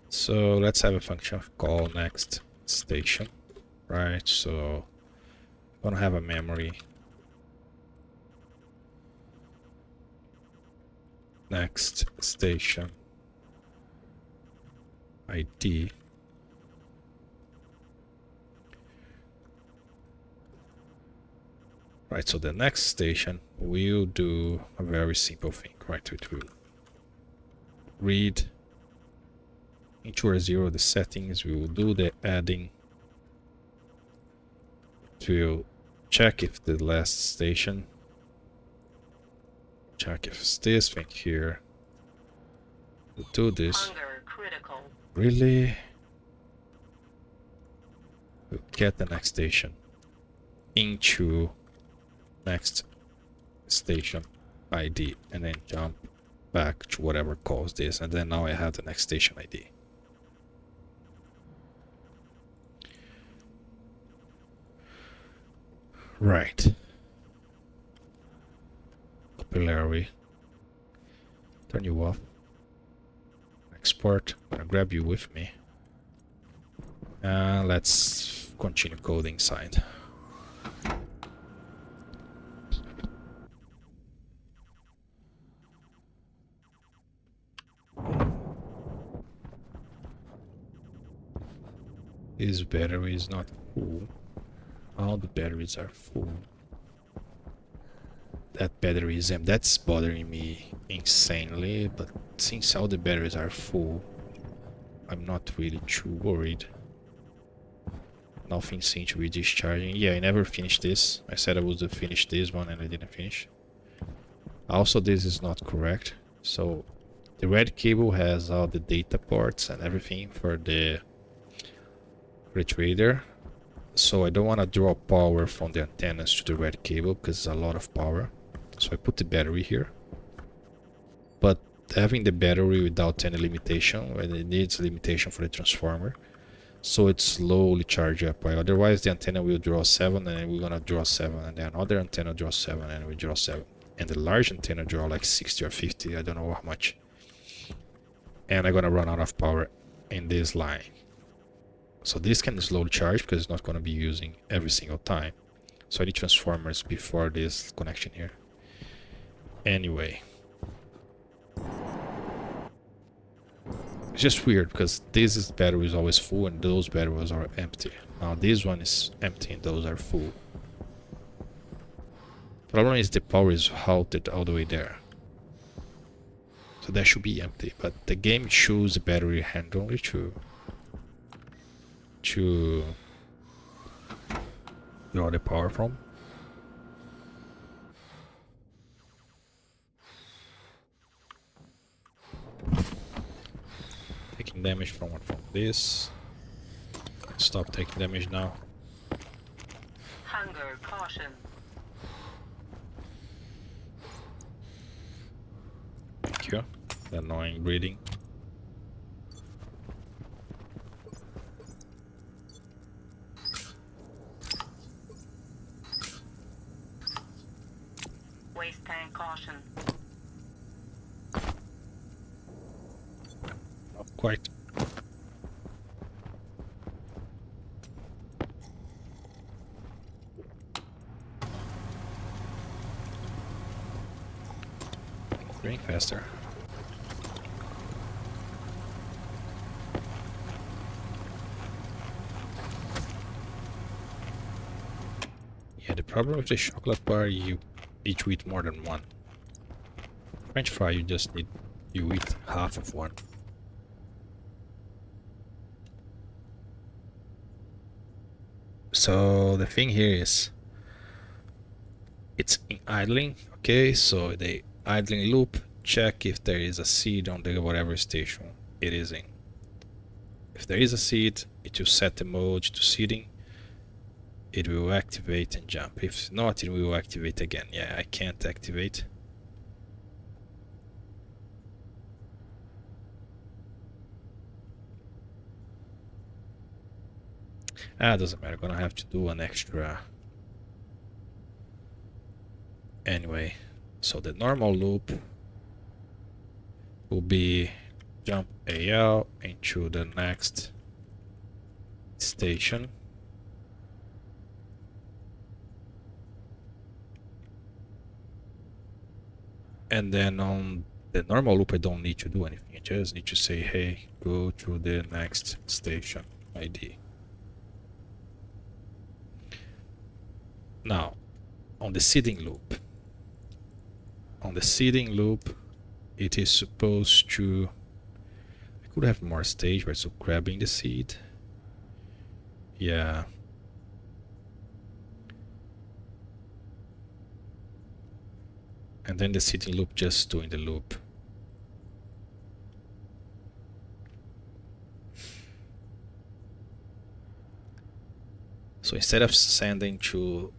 So let's have a function call next station, right? So I'm gonna have a memory next station ID. Right, so the next station will do a very simple thing, right? It will read into 0 the settings, we will do the adding, it will check if the last station, check if it's this thing here, we'll do this. Hunger critical. Really? We'll get the next station into next station ID and then jump back to whatever calls this, and then now I have the next station ID. Right. Larre. Turn you off. Export. I'm gonna grab you with me. Let's continue coding inside. This battery is not full. All the batteries are full. That battery is empty. That's bothering me insanely, but since all the batteries are full, I'm not really too worried. Nothing seems to be discharging. Yeah, I never finished this. I said I would finish this one and I didn't finish. Also, this is not correct. So the red cable has all the data ports and everything for the trader. So I don't want to draw power from the antennas to the red cable because it's a lot of power. So I put the battery here. But having the battery without any limitation, when it needs limitation for the transformer, so it slowly charges up. Right? Otherwise the antenna will draw 7 and we're gonna draw 7, and then another antenna draws 7 and we draw 7. And the large antenna draw like 60 or 50, I don't know how much. And I'm gonna run out of power in this line. So this can slowly charge because it's not going to be using every single time. So I need transformers before this connection here. Anyway. It's just weird because this battery is always full and those batteries are empty. Now this one is empty and those are full. Problem is the power is halted all the way there. So that should be empty, but the game shows the battery randomly to draw the power from. Taking damage from this. stop taking damage now. Hunger caution. Thank you. The annoying breathing. Waste tank caution. Not quite. Going faster. Yeah, the problem with the chocolate bar, you each eat more than one. French fry, you eat half of one. So the thing here is, it's in idling. Okay, so the idling loop, check if there is a seed on the whatever station it is in. If there is a seed, it will set the mode to seeding. It will activate and jump. If not, it will activate again. Yeah, I can't activate. Doesn't matter. Gonna have to do an extra. Anyway, so the normal loop will be jump AL into the next station. And then on the normal loop, I don't need to do anything. I just need to say, hey, go to the next station ID. Now, on the seeding loop, it is supposed to. I could have more stage, right? So grabbing the seed. Yeah. And then the seeding loop, just doing the loop. So instead of sending to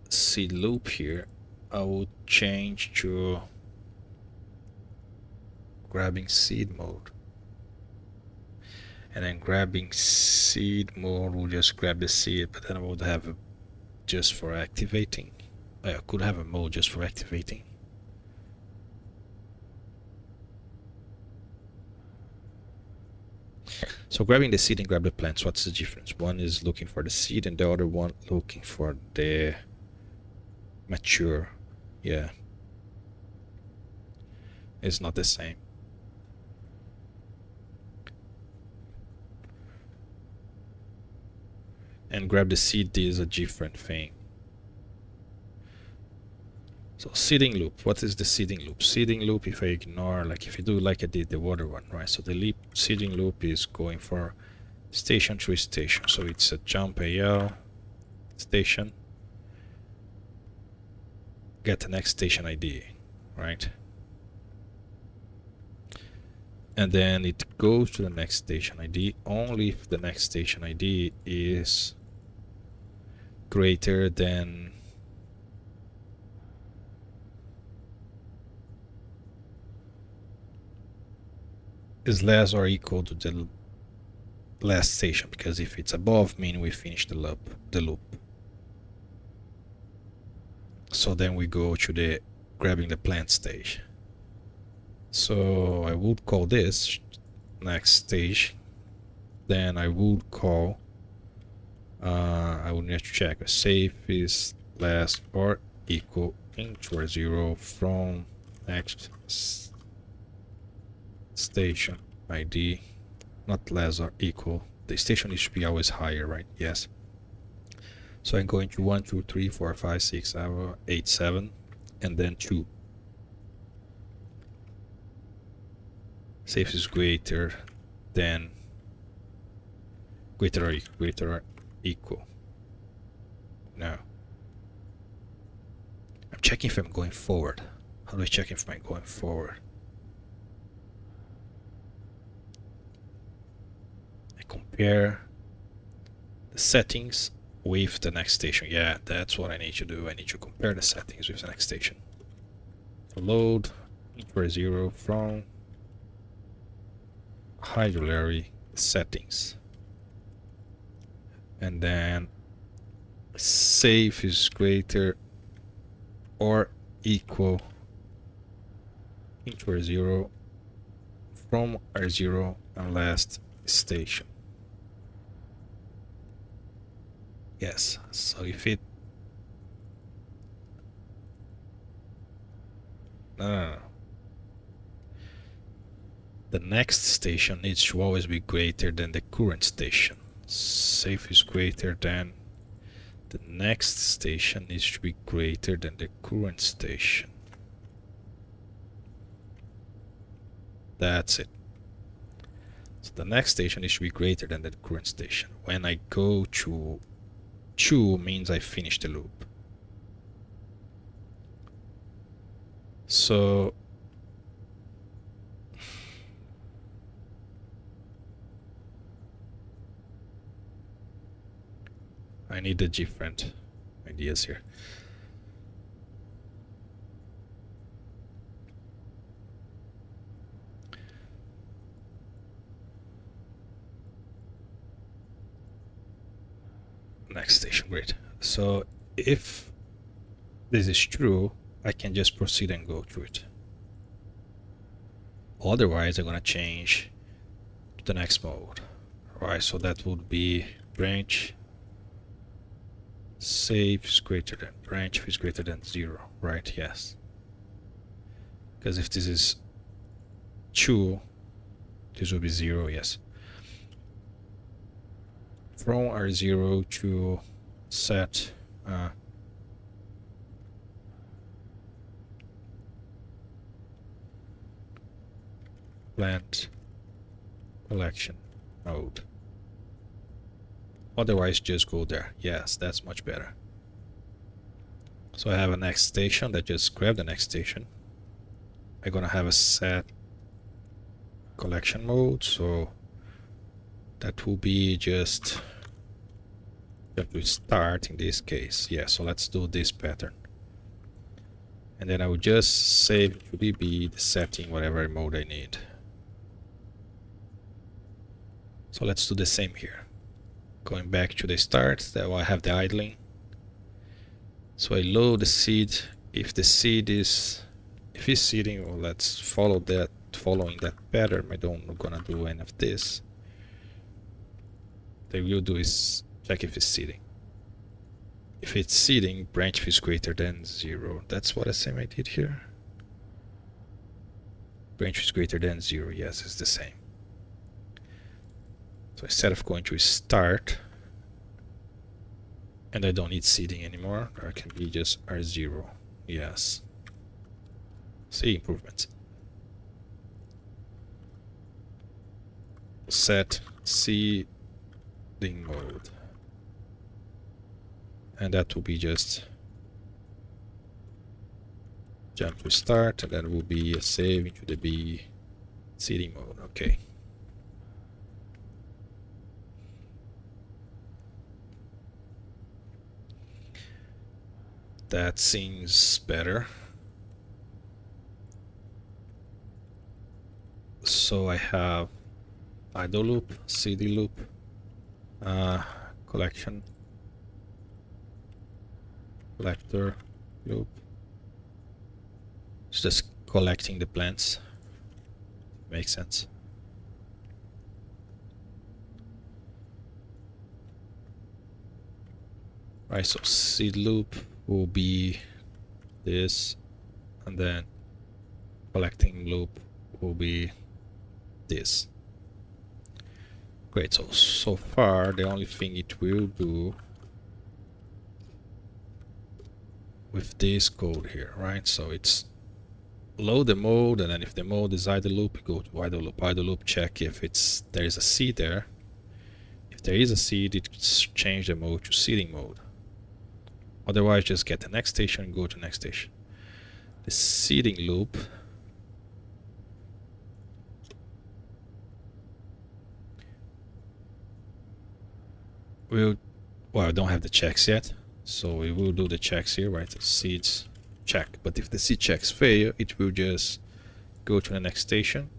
seed loop here, I would change to grabbing seed mode. And then grabbing seed mode will just grab the seed, but then I would have a just for activating. I could have a mode just for activating. So grabbing the seed and grab the plants, what's the difference? One is looking for the seed and the other one looking for the mature. Yeah. It's not the same. And grab the seed is a different thing. So seeding loop, what is the seeding loop? Seeding loop, if I ignore, like if you do like I did the water one, right? So the seeding loop is going for station to station. So it's a jump AL station, get the next station ID, right? And then it goes to the next station ID only if the next station ID is greater than is less or equal to the last station, because if it's above, mean we finish the loop. So then we go to the grabbing the plant stage. So I would call this next stage. Then I would call. I would need to check if safe is less or equal int or 0 from next station ID, not less or equal. The station should be always higher, right? Yes. So I'm going to 1, 2, 3, 4, 5, 6, 7, 8, 7, and then 2. Safe is greater than greater or equal. Now I'm checking if I'm going forward. How do I check if I'm going forward? I compare the settings with the next station. Yeah, that's what I need to do. I need to compare the settings with the next station. So load for 0 from hydrolary settings, and then safe is greater or equal into R0 from R0 and last station. Yes, so if it the next station needs to always be greater than the current station. Safe is greater than the next station needs to be greater than the current station. That's it. So the next station needs to be greater than the current station. When I go to 2 means I finish the loop. So I need the different ideas here. Next station, great. So if this is true, I can just proceed and go through it. Otherwise, I'm gonna change to the next mode. Alright, so that would be branch safe is greater than branch is greater than 0, right? Yes. Because if this is 2, this will be 0, yes. From R0 to set plant collection node. Otherwise, just go there. Yes, that's much better. So I have a next station that just grab the next station. I'm gonna have a set collection mode, so that will be just have to start in this case. Yeah, so let's do this pattern. And then I will just save to db the setting, whatever mode I need. So let's do the same here. Going back to the start, that I have the idling. So I load the seed. If the seed is, if it's seeding, well, let's follow that, following that pattern. I don't gonna do any of this. What I will do is check if it's seeding. If it's seeding, branch is greater than 0. That's what the same I did here. Branch is greater than 0. Yes, it's the same. So instead of going to start, and I don't need seeding anymore, or it can be just R0. Yes. See improvements. Set seeding mode. And that will be just jump to start, and that will be a save into the B seeding mode. Okay. That seems better. So I have idle loop, CD loop, collection, collector loop. It's just collecting the plants. Makes sense. Right, so seed loop will be this, and then collecting loop will be this. Great, so far the only thing it will do with this code here, right? So it's load the mode, and then if the mode is idle loop, go to idle loop. Idle loop, check if there is a seed there. If there is a seed, it's change the mode to seeding mode. Otherwise, just get the next station and go to next station. The seeding loop will Well, I don't have the checks yet, so we will do the checks here, right? The seeds check. But if the seed checks fail, it will just go to the next station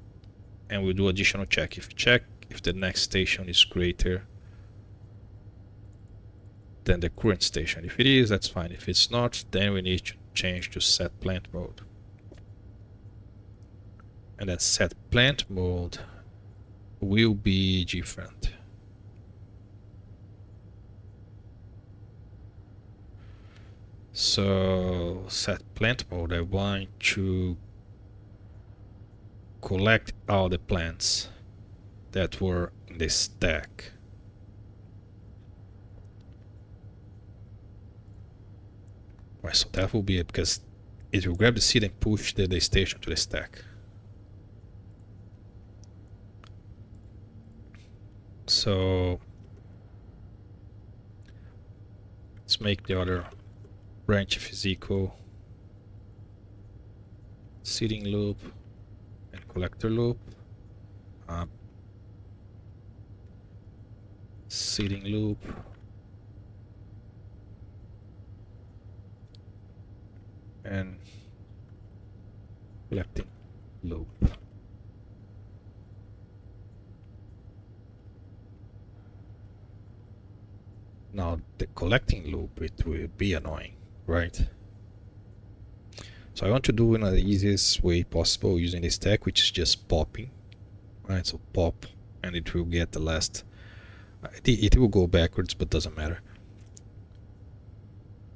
and we'll do additional check. If the next station is greater than the current station. If it is, that's fine. If it's not, then we need to change to set plant mode. And that set plant mode will be different. So set plant mode, I want to collect all the plants that were in the stack. Right, so that will be it, because it will grab the seed and push the station to the stack. So let's make the other branch physical seeding loop and collector loop. Seeding loop. And collecting loop. Now the collecting loop, it will be annoying, right? So I want to do it in the easiest way possible using the stack, which is just popping, right? So pop, and it will get the last. It will go backwards, but doesn't matter,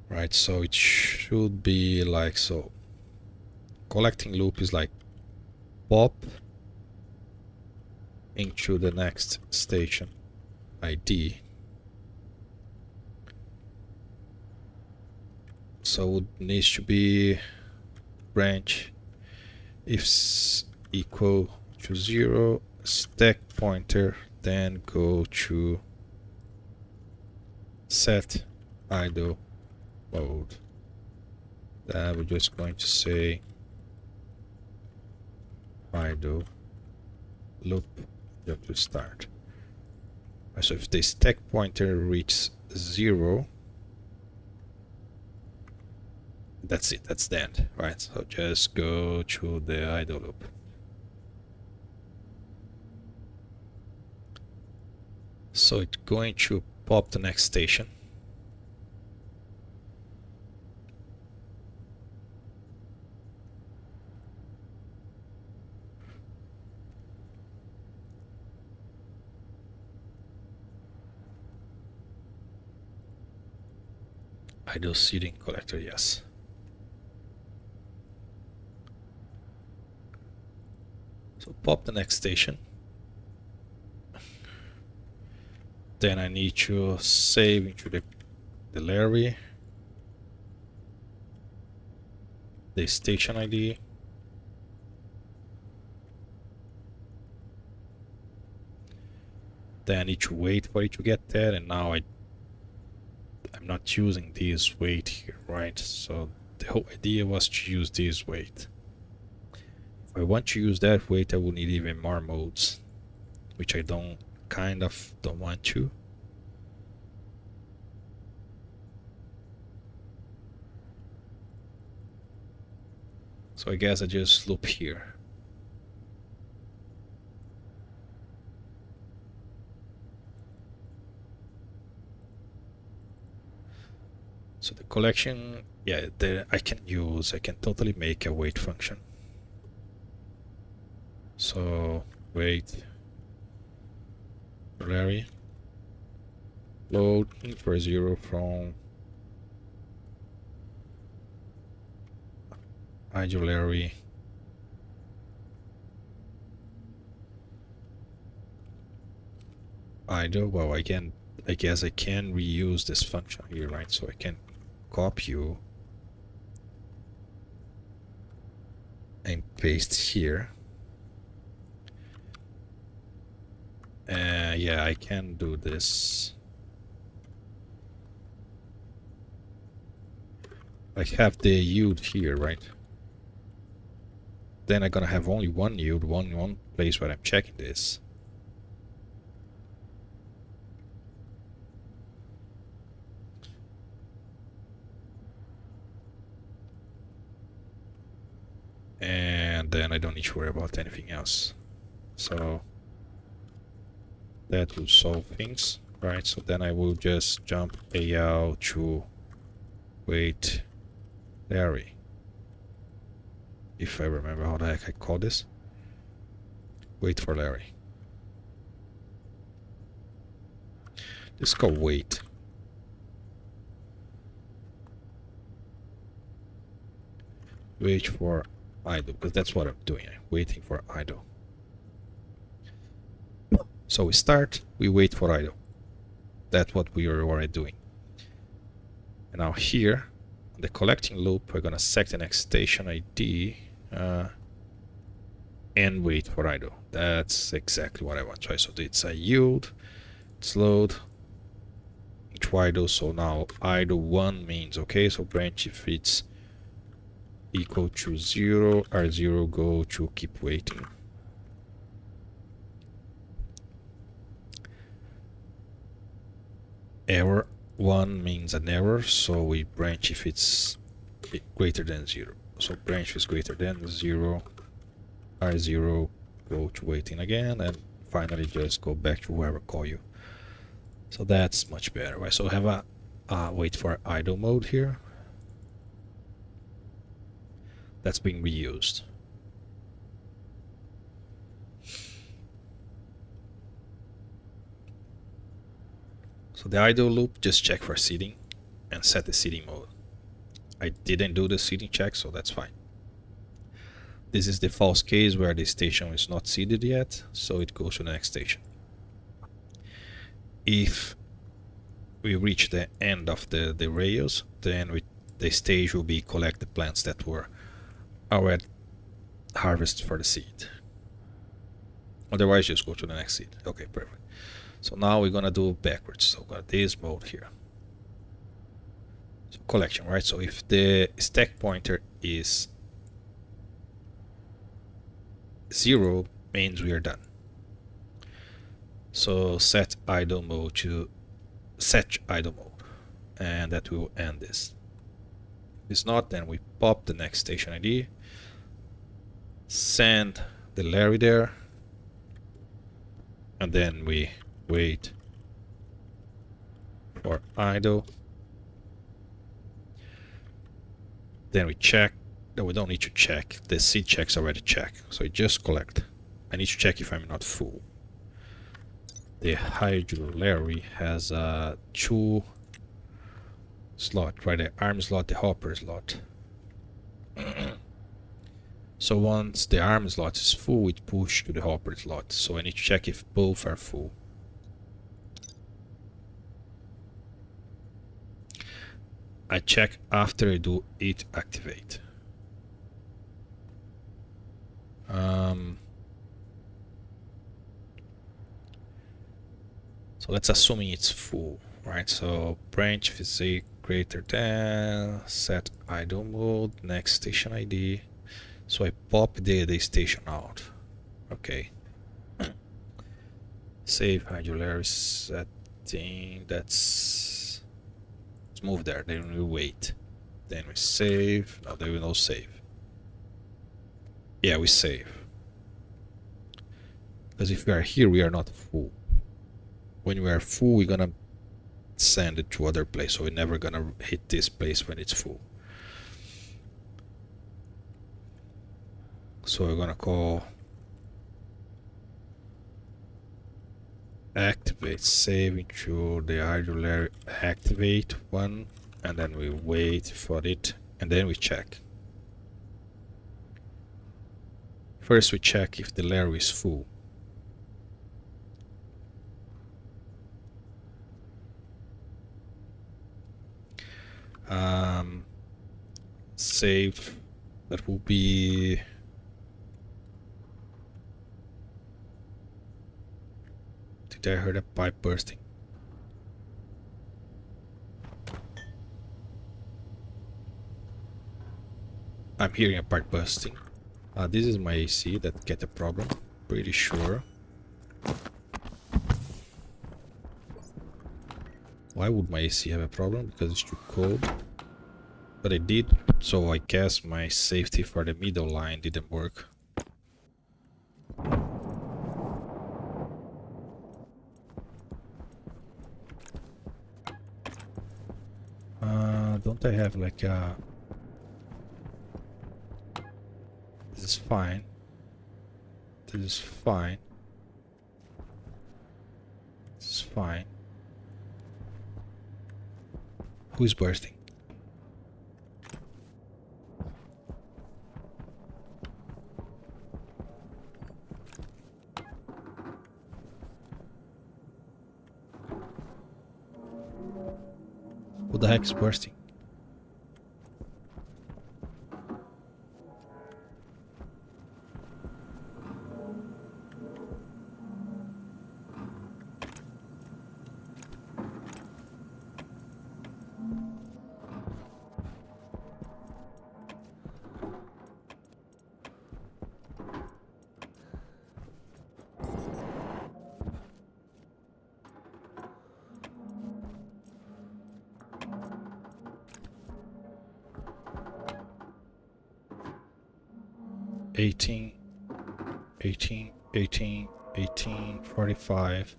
right? So it should be like so. Collecting loop is like pop into the next station ID. So it needs to be branch if equal to 0, stack pointer, then go to set idle mode. Then we're just going to say idle loop just to start. So if the stack pointer reaches 0, that's it, that's the end, right? So just go to the idle loop. So it's going to pop the next station. Idle seeding collector, yes. So pop the next station. Then I need to save into the larre, the station ID, then I need to wait for it to get there, and now I'm not using this wait here, right? So the whole idea was to use this wait. If I want to use that wait, I will need even more modes, which I kind of don't want to. So I guess I just loop here. So the collection, yeah, I can totally make a wait function. So wait, larre, load for 0 from idle larre idle. Well, I guess I can reuse this function here, right? So I can copy you and paste here. Yeah, I can do this. I have the yield here, right? Then I'm gonna have only one yield, one place where I'm checking this. then I don't need to worry about anything else. So that will solve things, right? So then I will just jump AL to wait larre. If I remember how the heck I call this. Wait for larre. This is called wait. Wait for idle, because that's what I'm doing. I'm waiting for idle. So we start, we wait for idle. That's what we are already doing. And now here, the collecting loop, we're gonna set the next station ID and wait for idle. That's exactly what I want. Right? So it's a yield, it's load, into idle. So now idle 1 means okay. So branch if it's equal to 0, R0 go to keep waiting. Error 1 means an error, so we branch if it's greater than 0. So branch is greater than 0, R0 go to waiting again, and finally just go back to whoever call you. So that's much better, right? So have a wait for idle mode here. That's being reused. So the idle loop, just check for seeding and set the seeding mode. I didn't do the seeding check, so that's fine. This is the false case where the station is not seeded yet, so it goes to the next station. If we reach the end of the rails, then the stage will be collect the plants that were already harvested for the seed. Otherwise, just go to the next seed. Okay, perfect. So now we're gonna do backwards. So got this mode here. So collection, right? So if the stack pointer is 0, means we are done. So set idle mode to set idle mode, and that will end this. If it's not, then we pop the next station ID, send the larre there, and then we wait for idle. Then we check. No, we don't need to check. The seed check's already checked, so we just collect. I need to check if I'm not full. The hydro larre has a 2 slot, right? The arm slot, the hopper slot. So once the arm slot is full, it pushes to the hopper slot. So I need to check if both are full. I check after I do it activate. So let's assuming it's full, right? So branch physics greater than, set idle mode, next station ID. So I pop the station out. Okay. Save hydrolarry setting. Let's move there. Then we wait. Then we save. No, there will no save. Yeah, we save. Because if we are here, we are not full. When we are full, we're gonna send it to other place. So we're never gonna hit this place when it's full. So we're gonna call activate saving to the hydrolarry activate one, and then we wait for it, and then we check. First we check if the larre is full. Save, that will be did I heard a pipe bursting? I'm hearing a pipe bursting. This is my AC that get a problem, pretty sure. Why would my AC have a problem? Because it's too cold. But it did, so I guess my safety for the middle line didn't work. Don't I have like a... This is fine. This is fine. This is fine. Who's bursting? Who the heck is bursting? Eighteen, 45.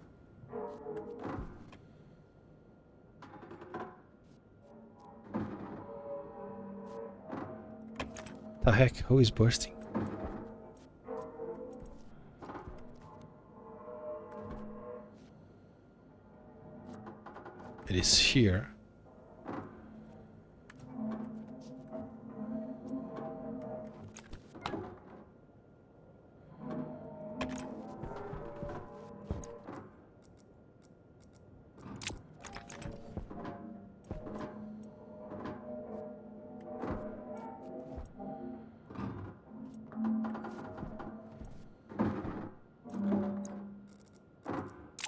The heck, who is bursting? It is here.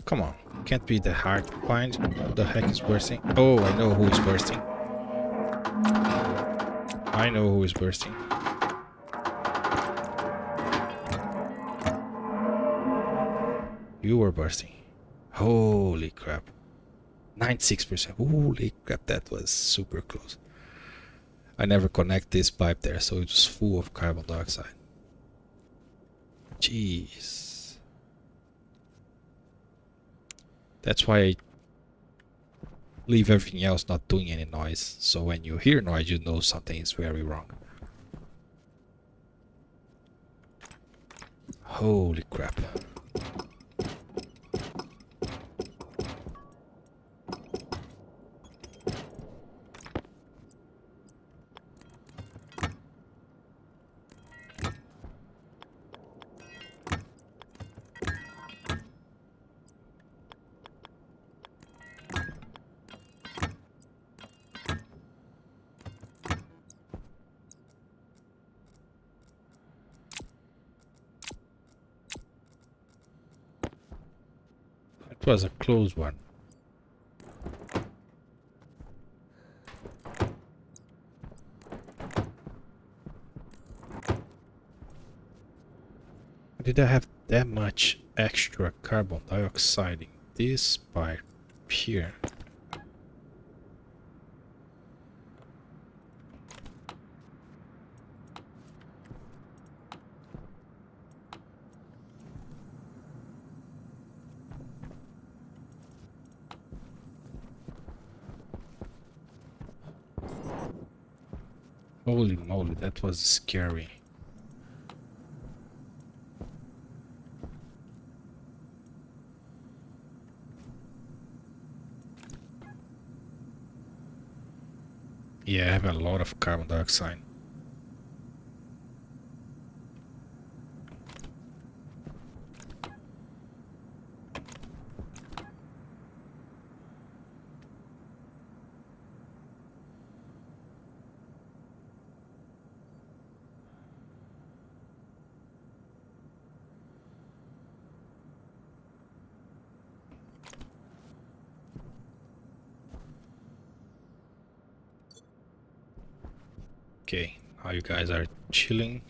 Come on, can't be the hard to find. What the heck is bursting? Oh, I know who is bursting. I know who is bursting. You were bursting. Holy crap. 96%. Holy crap, that was super close. I never connect this pipe there, so it was full of carbon dioxide. Jeez. That's why I leave everything else not doing any noise. So when you hear noise, you know something is very wrong. Holy crap. It was a close one. Did I have that much extra carbon dioxide in this pipe here? Holy moly, that was scary. Yeah, I have a lot of carbon dioxide. Okay, now you guys are chilling.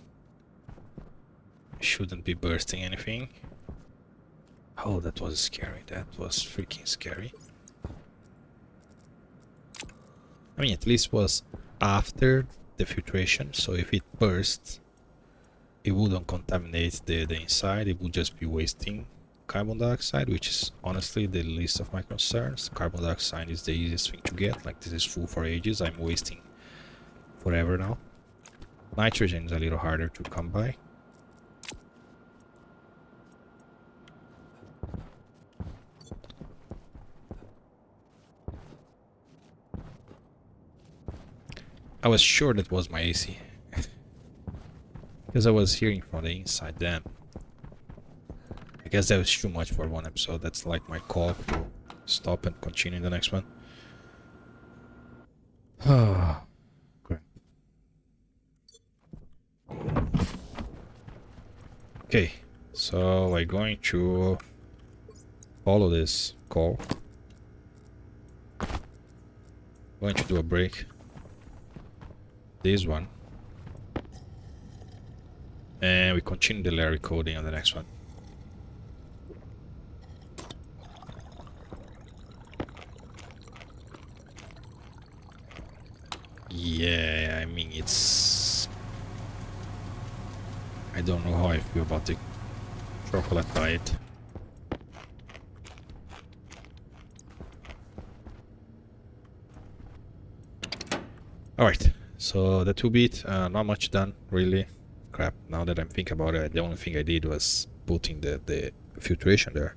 Shouldn't be bursting anything. Oh, that was scary. That was freaking scary. I mean, at least was after the filtration, so if it burst, it wouldn't contaminate the inside, it would just be wasting carbon dioxide, which is honestly the least of my concerns. Carbon dioxide is the easiest thing to get. Like, this is full for ages. I'm wasting forever now. Nitrogen is a little harder to come by. I was sure that was my AC. Because I was hearing from the inside then. I guess that was too much for one episode. That's like my call to stop and continue the next one. Great. Okay, so we're going to follow this call. Going to do a break. This one. And we continue the larre coding on the next one. Yeah, I mean, it's... I don't know how I feel about the chocolate diet. Alright, so the 2-bit, not much done, really. Crap, now that I'm thinking about it, the only thing I did was putting the filtration there.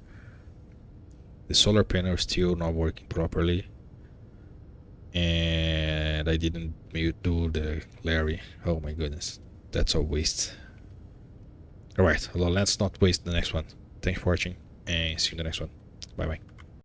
The solar panel is still not working properly. And I didn't do the larre. Oh my goodness, that's a waste. Alright, well, let's not waste the next one. Thanks for watching, and see you in the next one. Bye bye.